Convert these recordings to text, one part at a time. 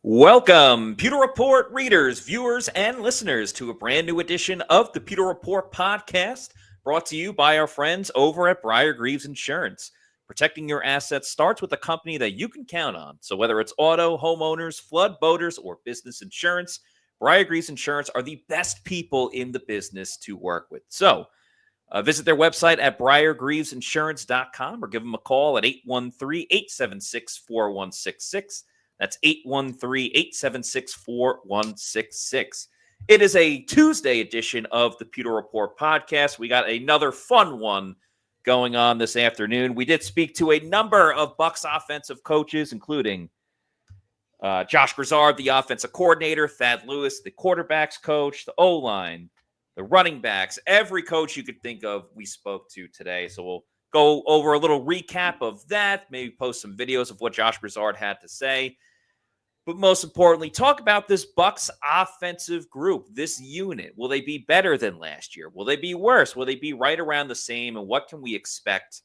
Welcome, Pewter Report readers, viewers, and listeners to a brand new edition of the Pewter Report podcast, brought to you by our friends over at Briar-Greaves Insurance. Protecting your assets starts with a company that you can count on. So whether it's auto, homeowners, flood, boaters, or business insurance, Briar-Greaves Insurance are the best people in the business to work with. So visit their website at briargreavesinsurance.com or give them a call at 813-876-4166. That's 813-876-4166. It is a Tuesday edition of the Pewter Report podcast. We got another fun one going on this afternoon. We did speak to a number of Bucs offensive coaches, including Josh Grisard, the offensive coordinator, Thad Lewis, the quarterbacks coach, the O-line, the running backs, every coach you could think of we spoke to today. So we'll go over a little recap of that, maybe post some videos of what Josh Grisard had to say. But most importantly, talk about this Bucs offensive group, this unit. Will they be better than last year? Will they be worse? Will they be right around the same? And what can we expect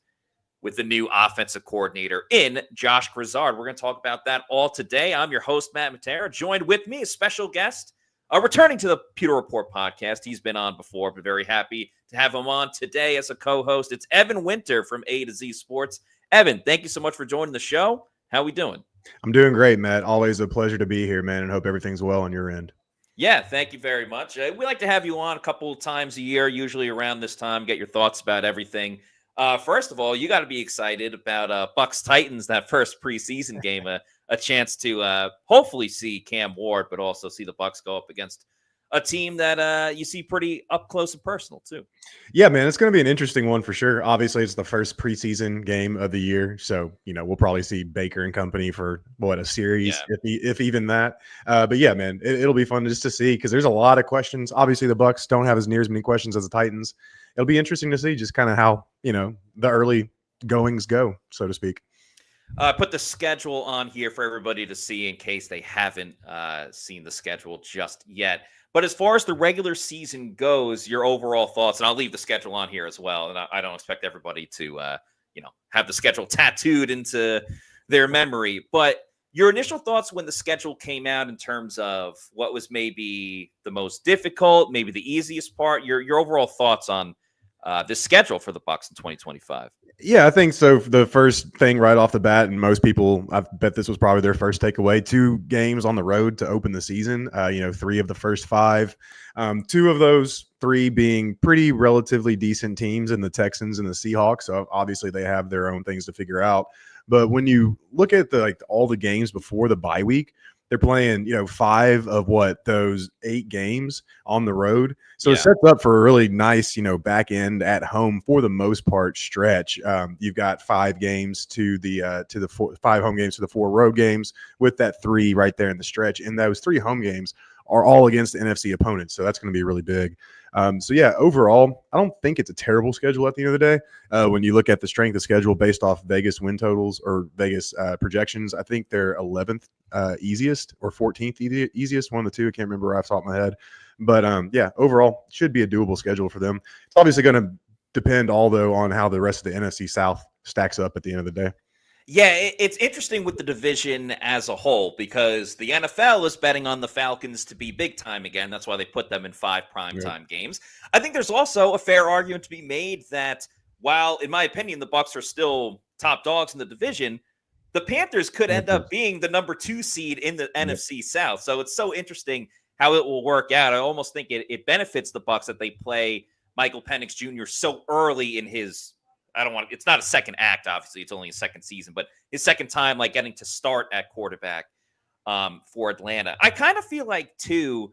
with the new offensive coordinator in Josh Grisard? We're going to talk about that all today. I'm your host, Matt Matera. Joined with me, a special guest, returning to the Pewter Report podcast. He's been on before, but very happy to have him on today as a co-host. It's Evan Winter from A to Z Sports. Evan, thank you so much for joining the show. How we doing? I'm doing great, Matt. Always a pleasure to be here, man, and hope everything's well on your end. Yeah, thank you very much. We like to have you on a couple of times a year, usually around this time, get your thoughts about everything. First of all, you got to be excited about Bucs Titans, that first preseason game, a chance to hopefully see Cam Ward, but also see the Bucs go up against a team that you see pretty up close and personal too. Yeah, man, it's going to be an interesting one for sure. Obviously, it's the first preseason game of the year, so we'll probably see Baker and company for a series, if even that. But yeah, man, it'll be fun just to see because there's a lot of questions. Obviously, the Bucs don't have as near as many questions as the Titans. It'll be interesting to see just kind of how the early goings go, so to speak. Put the schedule on here for everybody to see in case they haven't seen the schedule just yet. But as far as the regular season goes, your overall thoughts, and I'll leave the schedule on here as well. And I don't expect everybody to, have the schedule tattooed into their memory. But your initial thoughts when the schedule came out in terms of what was maybe the most difficult, maybe the easiest part, your overall thoughts on the schedule for the Bucs in 2025. Yeah, I think so. The first thing right off the bat, and most people, I bet this was probably their first takeaway, 2 games on the road to open the season, 3 of the first 5. 2 of those 3 being pretty relatively decent teams in the Texans and the Seahawks. So obviously they have their own things to figure out. But when you look at all the games before the bye week, they're playing, 5 of those 8 games on the road. So it sets up for a really nice, back end at home for the most part stretch. You've got 5 games to the 5 home games to the 4 road games with that 3 right there in the stretch. And those 3 home games are all against the NFC opponents. So that's going to be really big. Overall, I don't think it's a terrible schedule at the end of the day. When you look at the strength of schedule based off Vegas win totals or Vegas projections, I think they're 11th easiest or 14th easiest, one of the 2. I can't remember off the top of my head. But overall, should be a doable schedule for them. It's obviously going to depend, although, on how the rest of the NFC South stacks up at the end of the day. Yeah, it's interesting with the division as a whole because the NFL is betting on the Falcons to be big time again. That's why they put them in 5 primetime games. I think there's also a fair argument to be made that while, in my opinion, the Bucs are still top dogs in the division, the Panthers could end up being the number 2 seed in the NFC South. So it's so interesting how it will work out. I almost think it benefits the Bucs that they play Michael Penix Jr. so early in his it's not a second act, obviously. It's only a second season, but his second time, getting to start at quarterback for Atlanta. I kind of feel like, too,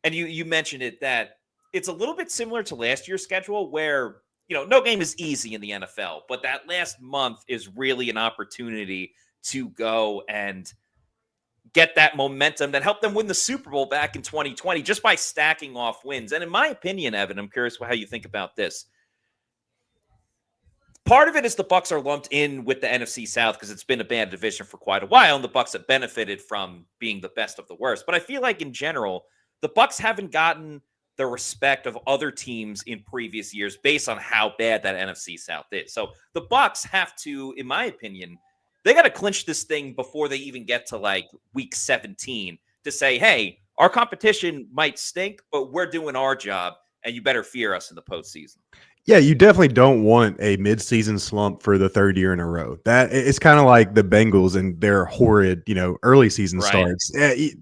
and you mentioned it, that it's a little bit similar to last year's schedule where, no game is easy in the NFL, but that last month is really an opportunity to go and get that momentum that helped them win the Super Bowl back in 2020 just by stacking off wins. And in my opinion, Evan, I'm curious how you think about this. Part of it is the Bucs are lumped in with the NFC South because it's been a bad division for quite a while, and the Bucs have benefited from being the best of the worst. But I feel like in general, the Bucs haven't gotten the respect of other teams in previous years based on how bad that NFC South is. So the Bucs have to, in my opinion, They got to clinch this thing before they even get to like week 17 to say, hey, our competition might stink, but we're doing our job, and you better fear us in the postseason. Yeah, you definitely don't want a midseason slump for the third year in a row. That it's kind of like the Bengals and their horrid, early season starts.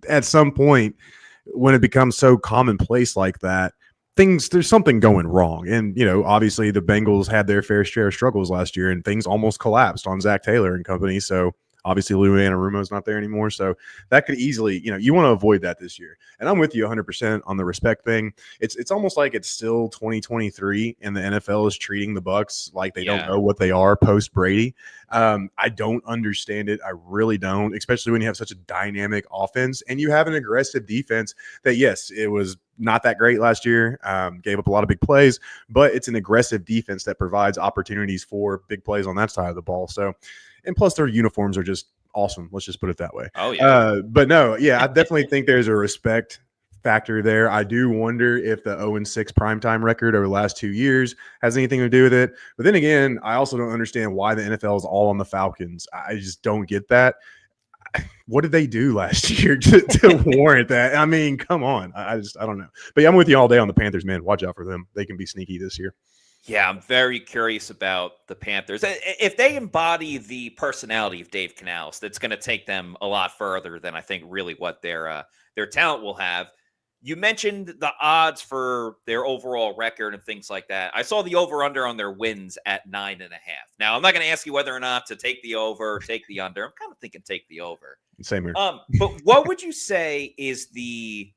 At some point, when it becomes so commonplace like that, there's something going wrong. And obviously the Bengals had their fair share of struggles last year, and things almost collapsed on Zach Taylor and company. So obviously Lou Anarumo's not there anymore. So that could easily, you want to avoid that this year. And I'm with you 100% on the respect thing. It's almost like it's still 2023 and the NFL is treating the Bucs like they don't know what they are post Brady. I don't understand it. I really don't, especially when you have such a dynamic offense and you have an aggressive defense that, yes, it was not that great last year, gave up a lot of big plays, but it's an aggressive defense that provides opportunities for big plays on that side of the ball. So, and plus their uniforms are just awesome. Let's just put it that way. Oh, yeah. But no, I definitely think there's a respect factor there. I do wonder if the 0-6 primetime record over the last 2 years has anything to do with it. But then again, I also don't understand why the NFL is all on the Falcons. I just don't get that. What did they do last year to warrant that? I mean, come on. I don't know. But yeah, I'm with you all day on the Panthers, man. Watch out for them. They can be sneaky this year. Yeah, I'm very curious about the Panthers. If they embody the personality of Dave Canales, that's going to take them a lot further than I think really what their talent will have. You mentioned the odds for their overall record and things like that. I saw the over-under on their wins at 9.5. Now, I'm not going to ask you whether or not to take the over or take the under. I'm kind of thinking take the over. Same here. But what would you say is the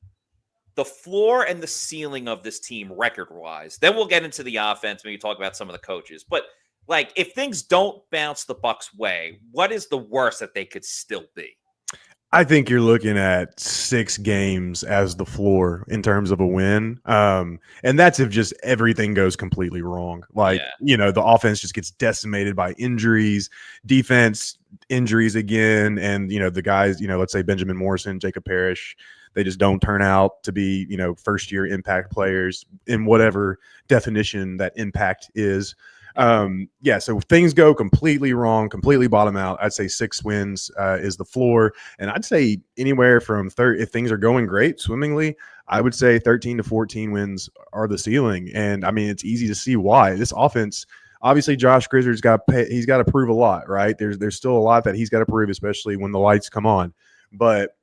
floor and the ceiling of this team record-wise? Then we'll get into the offense, maybe talk about some of the coaches. But, like, if things don't bounce the Bucs' way, what is the worst that they could still be? I think you're looking at 6 games as the floor in terms of a win. And that's if just everything goes completely wrong. Like, the offense just gets decimated by injuries, defense injuries again. And, the guys, let's say Benjamin Morrison, Jacob Parrish, they just don't turn out to be, first year impact players in whatever definition that impact is. So things go completely wrong, completely bottom out. I'd say 6 wins is the floor. And I'd say anywhere from if things are going great swimmingly, I would say 13 to 14 wins are the ceiling. And I mean, it's easy to see why. This offense, obviously Josh Grisard's he's got to prove a lot, right? There's still a lot that he's got to prove, especially when the lights come on. But,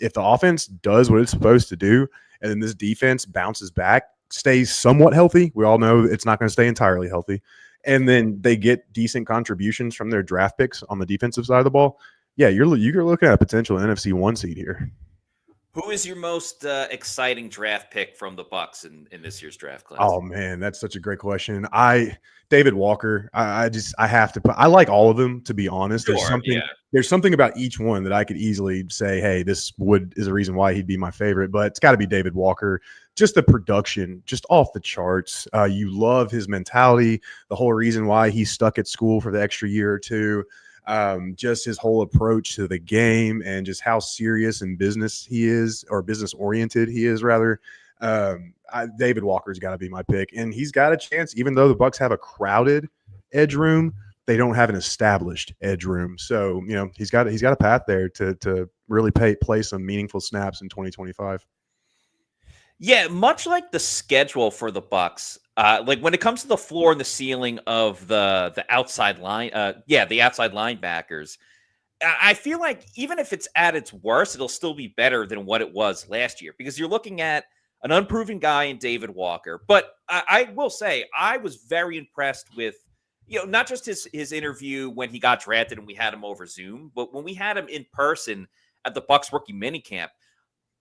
if the offense does what it's supposed to do, and then this defense bounces back, stays somewhat healthy, we all know it's not going to stay entirely healthy, and then they get decent contributions from their draft picks on the defensive side of the ball, you're looking at a potential NFC 1 seed here. Who is your most exciting draft pick from the Bucs in this year's draft class? Oh man, that's such a great question. David Walker. I have to put. I like all of them, to be honest. Sure, There's something about each one that I could easily say, hey, this is a reason why he'd be my favorite. But it's got to be David Walker. Just the production, just off the charts. You love his mentality. The whole reason why he's stuck at school for the extra year or two. Just his whole approach to the game and just how serious and business oriented he is rather. David Walker's got to be my pick, and he's got a chance. Even though the Bucs have a crowded edge room, they don't have an established edge room. So he's got a path there to really play some meaningful snaps in 2025. Yeah, much like the schedule for the Bucs, like when it comes to the floor and the ceiling of the outside line, the outside linebackers, I feel like even if it's at its worst, it'll still be better than what it was last year, because you're looking at an unproven guy in David Walker. But I will say I was very impressed with, not just his interview when he got drafted and we had him over Zoom, but when we had him in person at the Bucs rookie minicamp.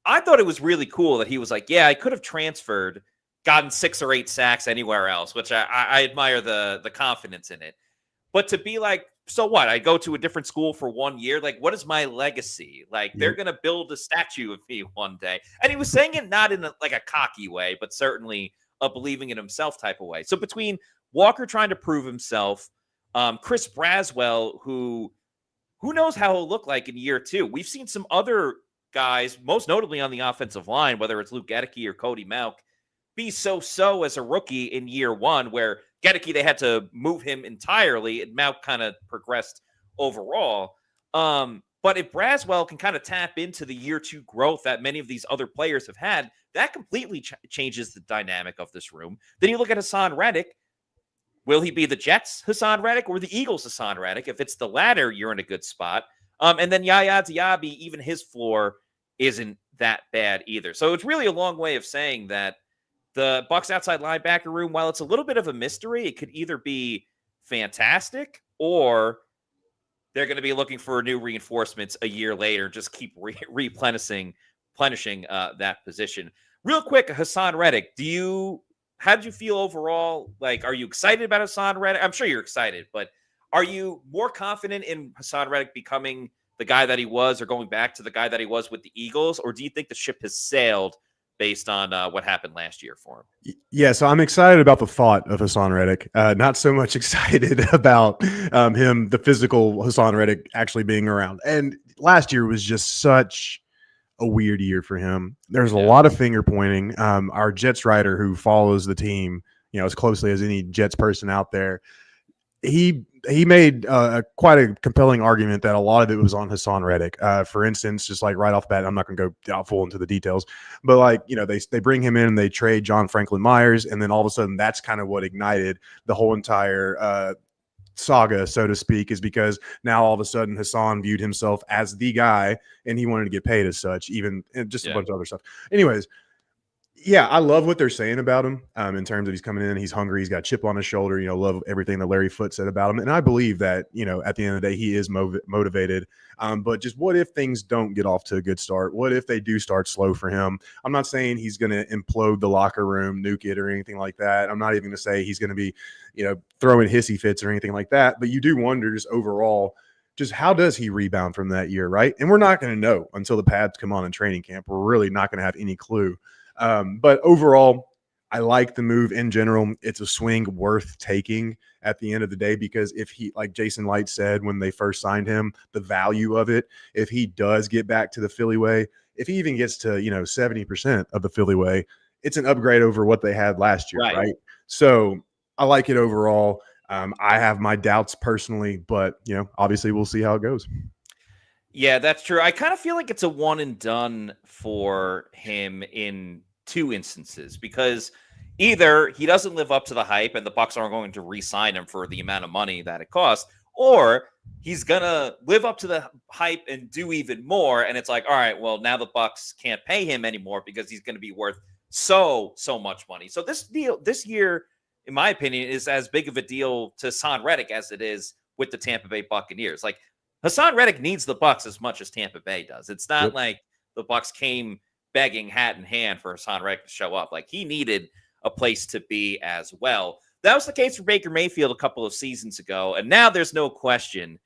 I thought it was really cool that he was like, I could have transferred, gotten 6 or 8 sacks anywhere else, which I admire the confidence in it. But to be like, so what? I go to a different school for 1 year. Like, what is my legacy? Like, they're going to build a statue of me one day. And he was saying it not in a cocky way, but certainly a believing in himself type of way. So between Walker trying to prove himself, Chris Braswell, who knows how he'll look like in year 2. We've seen some other guys, most notably on the offensive line, whether it's Luke Gedeke or Cody Mauch, be so as a rookie in year 1, where Gedeke, they had to move him entirely, and Mauch kind of progressed overall. But if Braswell can kind of tap into the year 2 growth that many of these other players have had, that completely changes the dynamic of this room. Then you look at Hassan Reddick. Will he be the Jets Hassan Reddick or the Eagles Hassan Reddick? If it's the latter, you're in a good spot. And then Yaya Diaby, even his floor isn't that bad either. So it's really a long way of saying that the Bucs outside linebacker room, while it's a little bit of a mystery, it could either be fantastic or they're going to be looking for new reinforcements a year later, just keep replenishing that position. Real quick, Hassan Reddick, how did you feel overall? Like, are you excited about Hassan Reddick? I'm sure you're excited, but are you more confident in Hassan Reddick becoming the guy that he was or going back to the guy that he was with the Eagles? Or do you think the ship has sailed based on what happened last year for him? Yeah, so I'm excited about the thought of Hassan Reddick. Not so much excited about him, the physical Hassan Reddick actually being around. And last year was just such a weird year for him. There's a lot of finger pointing. Our Jets writer who follows the team, as closely as any Jets person out there, he made quite a compelling argument that a lot of it was on Hassan Reddick. For instance, just like right off the bat, I'm not going to go full into the details, but they bring him in and they trade John Franklin Myers, and then all of a sudden that's kind of what ignited the whole entire saga, so to speak, is because now all of a sudden Hassan viewed himself as the guy and he wanted to get paid as such, even just a bunch of other stuff. Anyways, yeah, I love what they're saying about him in terms of he's coming in, he's hungry, he's got a chip on his shoulder, love everything that Larry Foote said about him. And I believe that, at the end of the day, he is motivated. But just what if things don't get off to a good start? What if they do start slow for him? I'm not saying he's going to implode the locker room, nuke it, or anything like that. I'm not even going to say he's going to be, throwing hissy fits or anything like that. But you do wonder just overall, just how does he rebound from that year, right? And we're not going to know until the pads come on in training camp. We're really not going to have any clue. But overall, I like the move in general. It's a swing worth taking at the end of the day, because if he, like Jason Light said when they first signed him, the value of it, if he does get back to the Philly way, if he even gets to, 70% of the Philly way, it's an upgrade over what they had last year, right? So I like it overall. I have my doubts personally, but, obviously we'll see how it goes. Yeah, that's true. I kind of feel like it's a one and done for him in 2 instances, because either he doesn't live up to the hype and the Bucs aren't going to re-sign him for the amount of money that it costs, or he's going to live up to the hype and do even more. And it's like, all right, well, now the Bucs can't pay him anymore because he's going to be worth so much money. So this year, in my opinion, is as big of a deal to Hassan Reddick as it is with the Tampa Bay Buccaneers. Like, Hassan Reddick needs the Bucs as much as Tampa Bay does. It's not like the Bucs came begging hat in hand for Hassan Reddick to show up. Like, he needed a place to be as well. That was the case for Baker Mayfield a couple of seasons ago, and now there's no question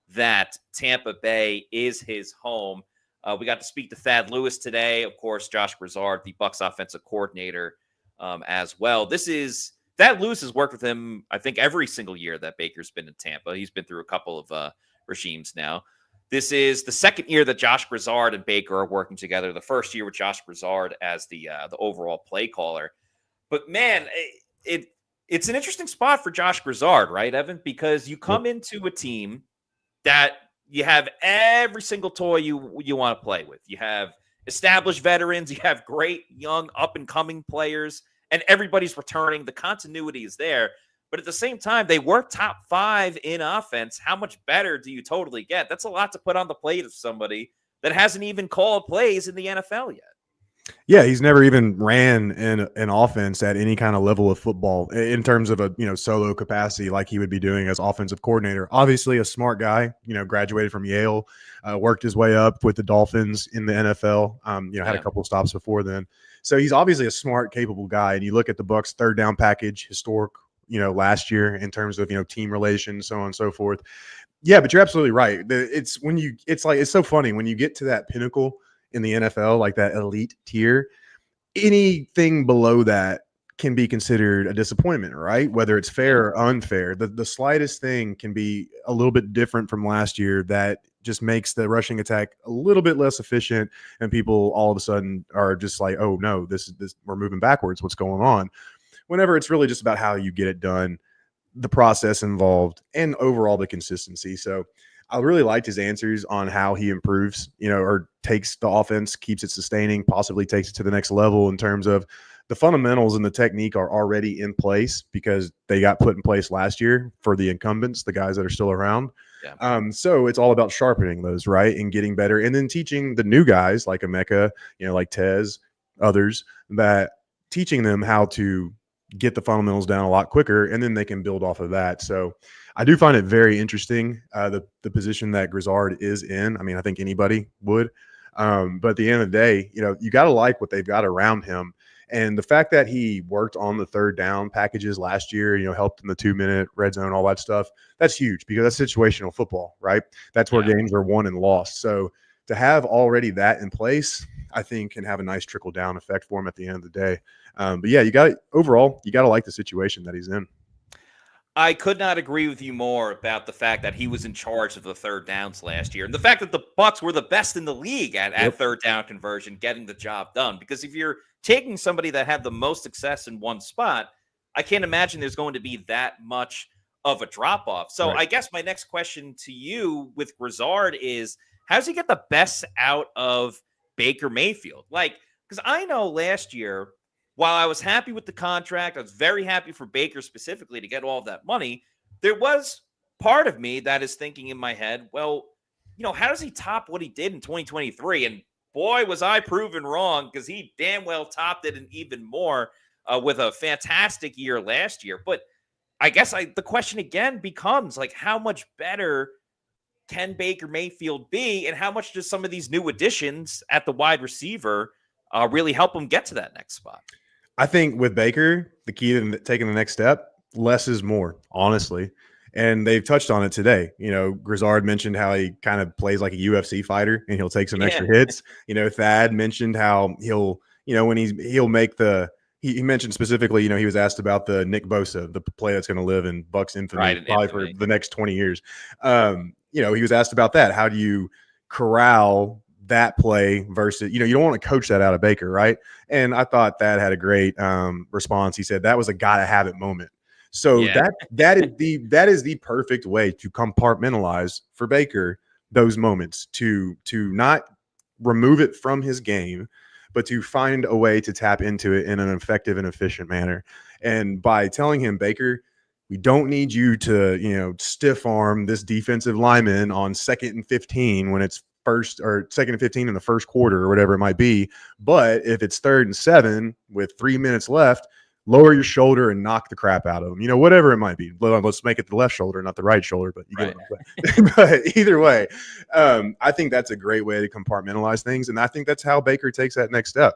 that Tampa Bay is his home. We got to speak to Thad Lewis today. Of course, Josh Grisard, the Bucs offensive coordinator, as well. Thad Lewis has worked with him, I think, every single year that Baker's been in Tampa. He's been through a couple of regimes now. This is the second year that Josh Grisard and Baker are working together. The first year with Josh Grisard as the overall play caller. But man, it's an interesting spot for Josh Grisard, right, Evan? Because you come into a team that you have every single toy you want to play with. You have established veterans, you have great young up and coming players, and everybody's returning. The continuity is there. But at the same time, they were top 5 in offense. How much better do you totally get? That's a lot to put on the plate of somebody that hasn't even called plays in the NFL yet. Yeah, he's never even ran in an offense at any kind of level of football in terms of a solo capacity like he would be doing as offensive coordinator. Obviously, a smart guy. Graduated from Yale, worked his way up with the Dolphins in the NFL. Had a couple of stops before then. So he's obviously a smart, capable guy. And you look at the Bucs' third down package, historic. Last year in terms of, team relations, so on and so forth. Yeah, but you're absolutely right. It's so funny when you get to that pinnacle in the NFL, like that elite tier, anything below that can be considered a disappointment, right? Whether it's fair or unfair, the slightest thing can be a little bit different from last year that just makes the rushing attack a little bit less efficient. And people all of a sudden are just like, oh no, this we're moving backwards. What's going on? Whenever it's really just about how you get it done, the process involved, and overall the consistency. So I really liked his answers on how he improves, or takes the offense, keeps it sustaining, possibly takes it to the next level in terms of the fundamentals and the technique are already in place because they got put in place last year for the incumbents, the guys that are still around. Yeah. So it's all about sharpening those, right, and getting better, and then teaching the new guys like Emeka, like Tez, others, that teaching them how to get the fundamentals down a lot quicker, and then they can build off of that. So I do find it very interesting, the position that Grisard is in. I mean, I think anybody would. But at the end of the day, you got to like what they've got around him. And the fact that he worked on the third down packages last year, helped in the 2-minute red zone, all that stuff, that's huge because that's situational football, right? That's where games are won and lost. So to have already that in place, I think can have a nice trickle down effect for him at the end of the day. But yeah, you got to like the situation that he's in. I could not agree with you more about the fact that he was in charge of the third downs last year, and the fact that the Bucs were the best in the league at third down conversion, getting the job done. Because if you're taking somebody that had the most success in one spot, I can't imagine there's going to be that much of a drop off. So I guess my next question to you with Grisard is, how does he get the best out of Baker Mayfield? Because I know last year, while I was happy with the contract, I was very happy for Baker specifically to get all of that money. There was part of me that is thinking in my head, well, how does he top what he did in 2023? And boy, was I proven wrong, because he damn well topped it and even more with a fantastic year last year. But I guess the question again becomes, how much better can Baker Mayfield be, and how much does some of these new additions at the wide receiver really help him get to that next spot? I think with Baker, the key to taking the next step, less is more, honestly. And they've touched on it today. Grisard mentioned how he kind of plays like a UFC fighter and he'll take some extra hits. Thad mentioned how he'll make he mentioned specifically, he was asked about the Nick Bosa, the play that's going to live in Bucs infamy probably for the next 20 years. He was asked about that. How do you corral that play versus, you don't want to coach that out of Baker, right? And I thought that had a great response. He said that was a gotta have it moment. So that is the perfect way to compartmentalize for Baker those moments, to not remove it from his game, but to find a way to tap into it in an effective and efficient manner. And by telling him, Baker, we don't need you to, stiff arm this defensive lineman on 2nd and 15 when it's 2nd and 15 in the first quarter or whatever it might be. But if it's 3rd and 7 with 3 minutes left, lower your shoulder and knock the crap out of them. Whatever it might be. Let's make it the left shoulder, not the right shoulder, but you get what I'm saying. But either way, I think that's a great way to compartmentalize things. And I think that's how Baker takes that next step.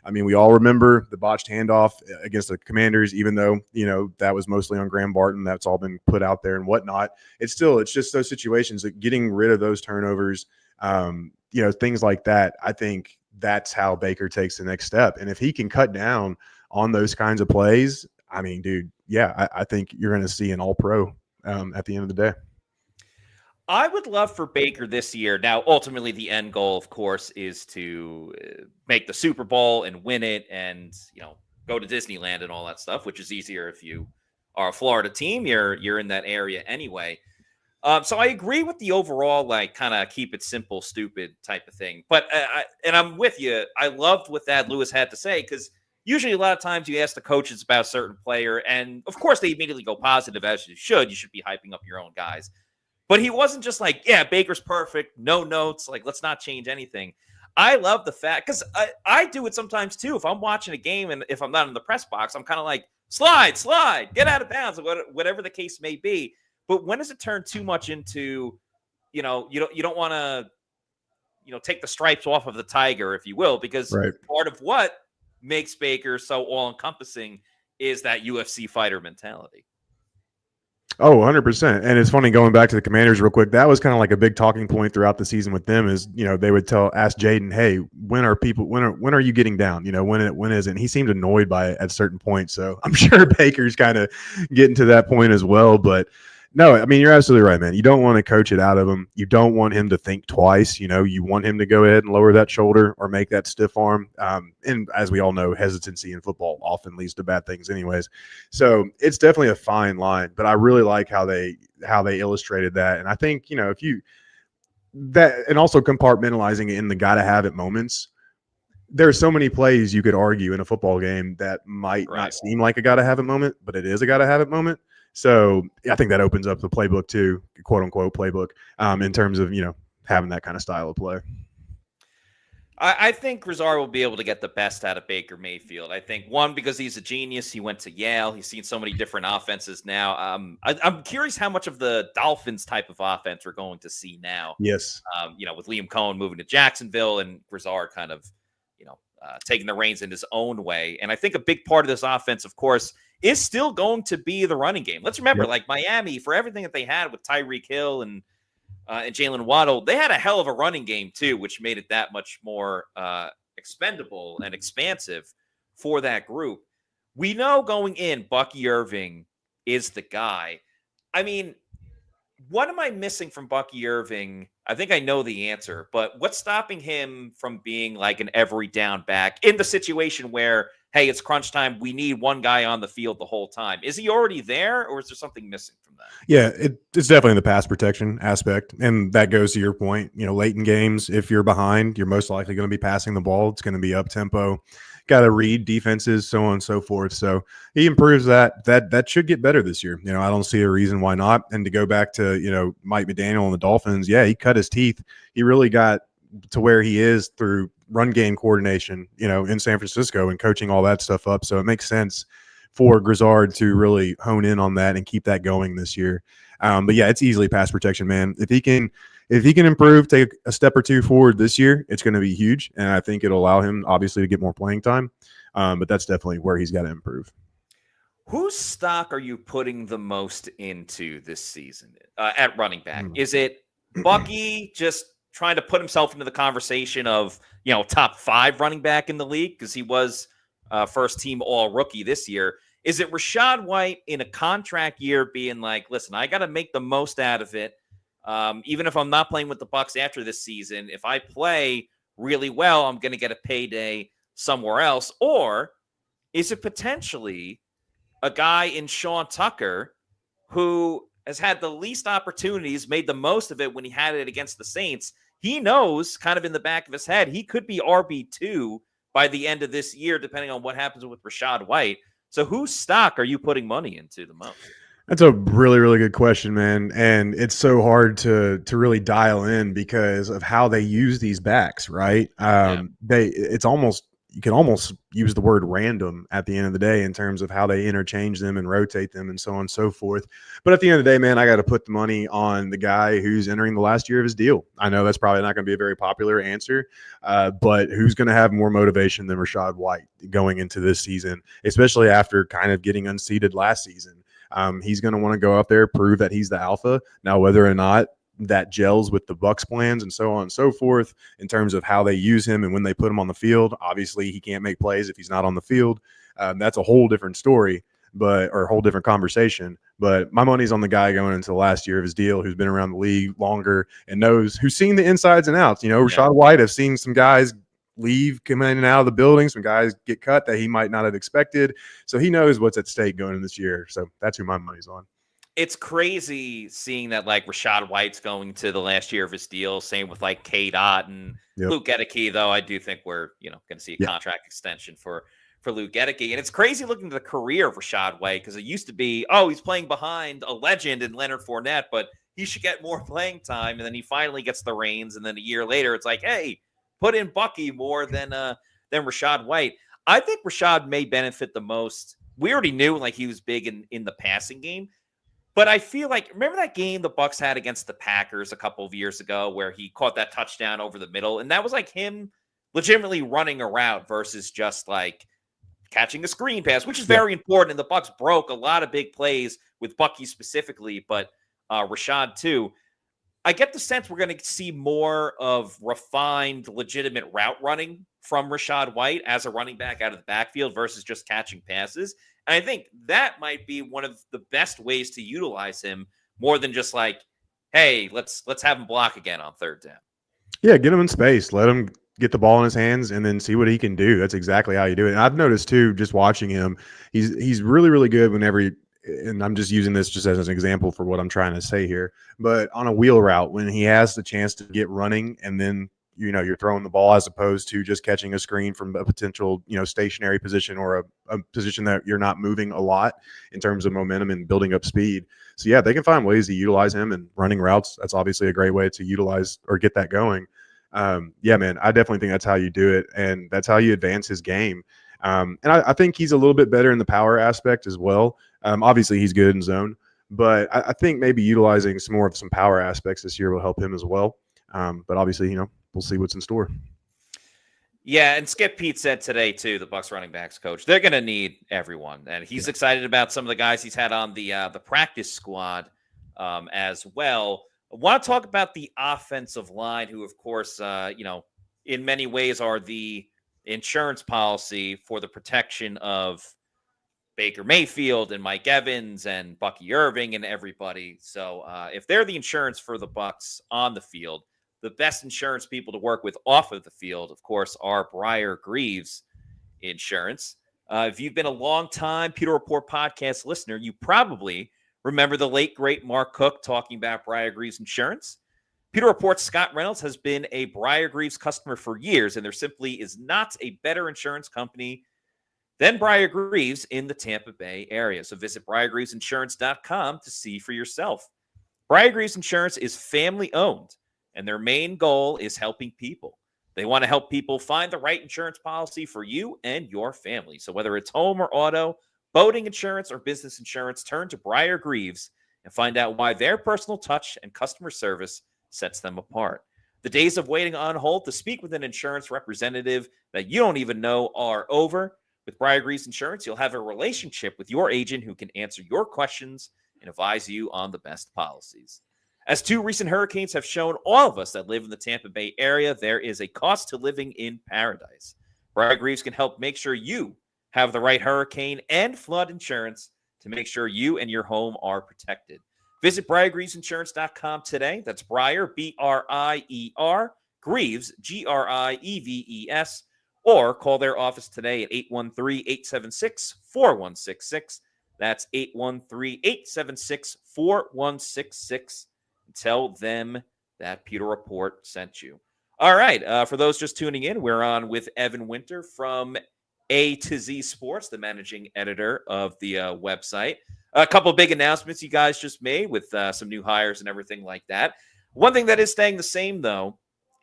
I mean, we all remember the botched handoff against the Commanders, even though, that was mostly on Graham Barton. That's all been put out there and whatnot. It's just those situations that getting rid of those turnovers, things like that. I think that's how Baker takes the next step. And if he can cut down on those kinds of plays, I mean, dude, I think you're going to see an all-pro at the end of the day. I would love for Baker this year. Now, ultimately, the end goal, of course, is to make the Super Bowl and win it and, go to Disneyland and all that stuff, which is easier if you are a Florida team. You're in that area anyway. So I agree with the overall, kind of keep it simple, stupid type of thing. But I'm with you. I loved what Thad Lewis had to say, because usually a lot of times you ask the coaches about a certain player, and of course they immediately go positive, as you should. You should be hyping up your own guys. But he wasn't just Baker's perfect, no notes, let's not change anything. I love the fact, because I do it sometimes too. If I'm watching a game and if I'm not in the press box, I'm kind of slide, get out of bounds, whatever the case may be. But when does it turn too much into, you don't want to, take the stripes off of the tiger, if you will, because part of what makes Baker so all-encompassing is that UFC fighter mentality. Oh, 100%. And it's funny, going back to the Commanders real quick, that was kind of like a big talking point throughout the season with them is, they would ask Jaden, hey, when are you getting down? When is it? And he seemed annoyed by it at certain points. So I'm sure Baker's kind of getting to that point as well. But No, I mean, you're absolutely right, man. You don't want to coach it out of him. You don't want him to think twice. You want him to go ahead and lower that shoulder or make that stiff arm. And as we all know, hesitancy in football often leads to bad things anyways. So it's definitely a fine line, but I really like how they illustrated that. And I think, if you that and also compartmentalizing it in the gotta have it moments. There's so many plays you could argue in a football game that might not seem like a gotta have it moment, but it is a gotta have it moment. So I think that opens up the playbook too, quote unquote playbook, in terms of having that kind of style of play. I think Grisard will be able to get the best out of Baker Mayfield. I think, one, because he's a genius. He went to Yale. He's seen so many different offenses now. I'm curious how much of the Dolphins type of offense we're going to see now. Yes. With Liam Cohen moving to Jacksonville and Grisard kind of, taking the reins in his own way. And I think a big part of this offense, of course, is still going to be the running game. Let's remember, like Miami, for everything that they had with Tyreek Hill and Jalen Waddle, they had a hell of a running game too, which made it that much more expendable and expansive for that group. We know going in, Bucky Irving is the guy. I mean, what am I missing from Bucky Irving? I think I know the answer, but what's stopping him from being like an every down back in the situation where, hey, it's crunch time, we need one guy on the field the whole time? Is he already there, or is there something missing from that? Yeah, it's definitely the pass protection aspect, and that goes to your point. Late in games, if you're behind, you're most likely going to be passing the ball. It's going to be up tempo. Got to read defenses, so on and so forth. So he improves that. That should get better this year. I don't see a reason why not. And to go back to Mike McDaniel and the Dolphins, yeah, he cut his teeth. He really got to where he is through run game coordination, in San Francisco and coaching all that stuff up. So it makes sense for Grisard to really hone in on that and keep that going this year. But yeah, it's easily pass protection, man. If he can improve, take a step or two forward this year, it's going to be huge. And I think it'll allow him obviously to get more playing time. But that's definitely where he's got to improve. Whose stock are you putting the most into this season at running back? Is it Bucky just trying to put himself into the conversation of, top 5 running back in the league because he was first team all rookie this year? Is it Rachaad White in a contract year being like, listen, I got to make the most out of it. Even if I'm not playing with the Bucs after this season, if I play really well, I'm going to get a payday somewhere else. Or is it potentially a guy in Sean Tucker who has had the least opportunities, made the most of it when he had it against the Saints? He knows kind of in the back of his head, he could be RB2 by the end of this year, depending on what happens with Rachaad White. So whose stock are you putting money into the most? That's a really, really good question, man. And it's so hard to really dial in because of how they use these backs, right? You can almost use the word random at the end of the day in terms of how they interchange them and rotate them and so on and so forth. But at the end of the day, man, I got to put the money on the guy who's entering the last year of his deal. I know that's probably not going to be a very popular answer, but who's going to have more motivation than Rachaad White going into this season, especially after kind of getting unseated last season? He's going to want to go out there, prove that he's the alpha. Now, whether or not that gels with the Bucs plans and so on and so forth in terms of how they use him and when they put him on the field, obviously he can't make plays if he's not on the field. That's a whole different story, or a whole different conversation. But my money's on the guy going into the last year of his deal, who's been around the league longer and who's seen the insides and outs. Rachaad White, I've seen some guys leave, come in and out of the building. Some guys get cut that he might not have expected. So he knows what's at stake going in this year. So that's who my money's on. It's crazy seeing that like Rachaad White's going to the last year of his deal. Same with like K-Dot and Luke Gedeke, though I do think we're going to see a contract extension for Luke Gedeke. And it's crazy looking at the career of Rachaad White because it used to be, he's playing behind a legend in Leonard Fournette, but he should get more playing time. And then he finally gets the reins. And then a year later, it's like, hey, put in Bucky more than Rachaad White. I think Rachaad may benefit the most. We already knew like he was big in the passing game. But I feel like, remember that game the Bucs had against the Packers a couple of years ago where he caught that touchdown over the middle? And that was like him legitimately running around versus just like catching a screen pass, which is very important. And the Bucs broke a lot of big plays with Bucky specifically, but Rachaad too. I get the sense we're going to see more of refined, legitimate route running from Rachaad White as a running back out of the backfield versus just catching passes. And I think that might be one of the best ways to utilize him more than just like, hey, let's have him block again on third down. Yeah, get him in space. Let him get the ball in his hands and then see what he can do. That's exactly how you do it. And I've noticed too, just watching him, he's really, really good whenever he, and I'm just using this just as an example for what I'm trying to say here, but on a wheel route, when he has the chance to get running and then, you're throwing the ball as opposed to just catching a screen from a potential, stationary position or a position that you're not moving a lot in terms of momentum and building up speed. So yeah, they can find ways to utilize him, and running routes, that's obviously a great way to utilize or get that going. Yeah, man, I definitely think that's how you do it, and that's how you advance his game. And I think he's a little bit better in the power aspect as well. Obviously, he's good in zone, but I think maybe utilizing some power aspects this year will help him as well. But obviously, we'll see what's in store. Yeah, and Skip Pete said today, too, the Bucs running backs coach, they're going to need everyone. And he's excited about some of the guys he's had on the practice squad as well. I want to talk about the offensive line, who, of course, in many ways are the insurance policy for the protection of Baker Mayfield and Mike Evans and Bucky Irving and everybody. So if they're the insurance for the Bucs on the field, the best insurance people to work with off of the field, of course, are Briar Greaves Insurance. If you've been a long time Pewter Report podcast listener, you probably remember the late, great Mark Cook talking about Briar Greaves Insurance. Pewter Report's Scott Reynolds has been a Briar Greaves customer for years, and there simply is not a better insurance company than Briar Greaves in the Tampa Bay area. So visit BriarGreavesInsurance.com to see for yourself. Briar Greaves Insurance is family-owned, and their main goal is helping people. They want to help people find the right insurance policy for you and your family. So whether it's home or auto, boating insurance, or business insurance, turn to Briar Greaves and find out why their personal touch and customer service sets them apart. The days of waiting on hold to speak with an insurance representative that you don't even know are over. With Briar Greaves Insurance, you'll have a relationship with your agent who can answer your questions and advise you on the best policies. As 2 recent hurricanes have shown all of us that live in the Tampa Bay area, there is a cost to living in paradise. Briar Greaves can help make sure you have the right hurricane and flood insurance to make sure you and your home are protected. Visit BriarGreavesInsurance.com today. That's Briar, B-R-I-E-R, Greaves, G-R-I-E-V-E-S, or call their office today at 813-876-4166. That's 813-876-4166. Tell them that Pewter Report sent you. All right. For those just tuning in, we're on with Evan Winter from A to Z Sports, the managing editor of the website. A couple of big announcements you guys just made with some new hires and everything like that. One thing that is staying the same, though,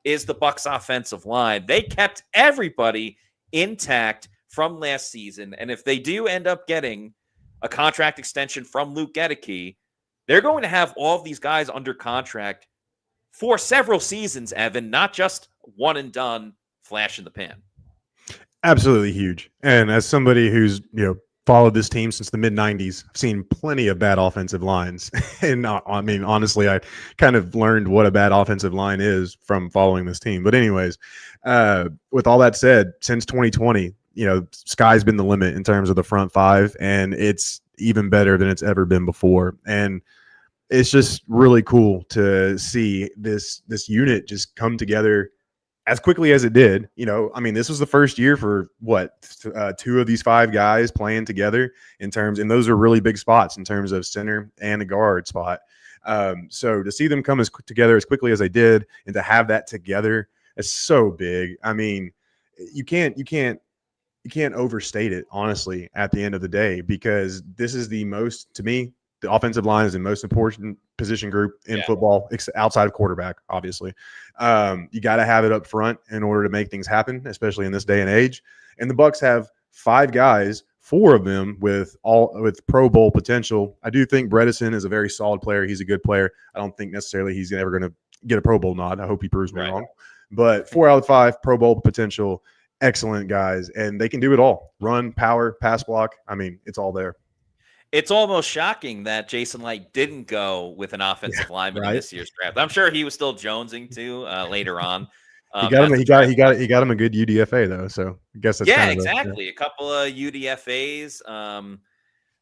is the Bucs offensive line. They kept everybody intact from last season. And if they do end up getting a contract extension from Luke Gedeke, they're going to have all of these guys under contract for several seasons, Evan, not just one and done flash in the pan. Absolutely huge. And as somebody who's, followed this team since the mid-90s, I've seen plenty of bad offensive lines. And I mean, honestly, I kind of learned what a bad offensive line is from following this team. But anyways, with all that said, since 2020, sky's been the limit in terms of the front five, and it's even better than it's ever been before. And it's just really cool to see this unit just come together as quickly as it did. This was the first year for 2 of these 5 guys playing together and those are really big spots in terms of center and the guard spot. So to see them come together as quickly as they did and to have that together is so big. I mean, you can't overstate it, honestly, at the end of the day, because this is to me, the offensive line is the most important position group in football, outside of quarterback, obviously. You got to have it up front in order to make things happen, especially in this day and age. And the Bucs have 5 guys, 4 of them with Pro Bowl potential. I do think Bredesen is a very solid player. He's a good player. I don't think necessarily he's ever going to get a Pro Bowl nod. I hope he proves me wrong. But 4 out of 5 Pro Bowl potential, excellent guys, and they can do it all: run, power, pass block. I mean, it's all there. It's almost shocking that Jason Light didn't go with an offensive lineman in this year's draft. I'm sure he was still jonesing to later on. He got him a good UDFA though, so I guess that's exactly. A couple of UDFAs.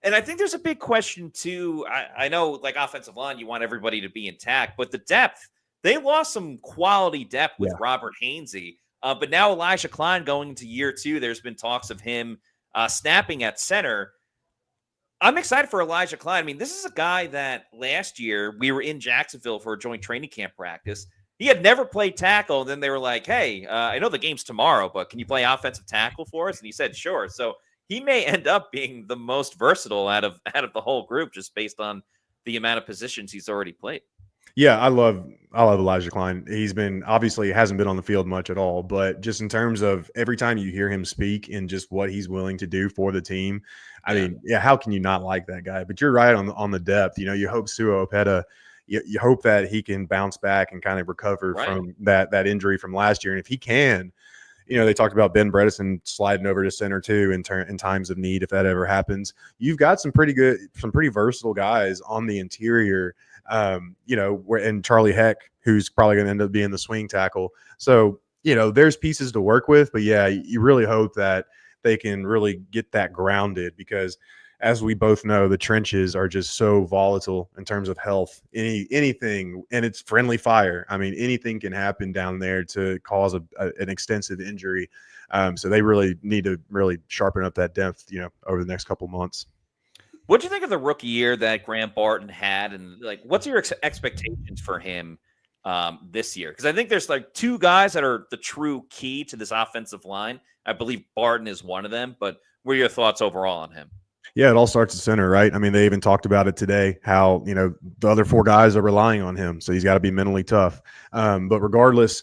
And I think there's a big question too. I know, like offensive line, you want everybody to be intact, but the depth, they lost some quality depth with Yeah. Robert Hainsey. But now Elijah Klein going into year 2, there's been talks of him snapping at center. I'm excited for Elijah Klein. I mean, this is a guy that last year we were in Jacksonville for a joint training camp practice. He had never played tackle. And then they were like, hey, I know the game's tomorrow, but can you play offensive tackle for us? And he said, sure. So he may end up being the most versatile out of the whole group just based on the amount of positions he's already played. Yeah, I love Elijah Klein. He's been obviously hasn't been on the field much at all, but just in terms of every time you hear him speak and just what he's willing to do for the team, I mean, yeah, how can you not like that guy? But you're right on the depth. You know, you hope Sua Opeta, you hope that he can bounce back and kind of recover from that injury from last year. And if he can, you know, they talked about Ben Bredesen sliding over to center too in times of need if that ever happens. You've got some pretty versatile guys on the interior. You know, and Charlie Heck, who's probably going to end up being the swing tackle. So, you know, there's pieces to work with, but yeah, you really hope that they can really get that grounded because as we both know, the trenches are just so volatile in terms of health. Anything, and it's friendly fire. I mean, anything can happen down there to cause an extensive injury. So they really need to really sharpen up that depth, you know, over the next couple months. What do you think of the rookie year that Grant Barton had, and like, what's your expectations for him this year? Because I think there's like 2 guys that are the true key to this offensive line. I believe Barton is one of them, but what are your thoughts overall on him? Yeah, it all starts at center, right? I mean, they even talked about it today, how, you know, the other 4 guys are relying on him. So he's got to be mentally tough. But regardless,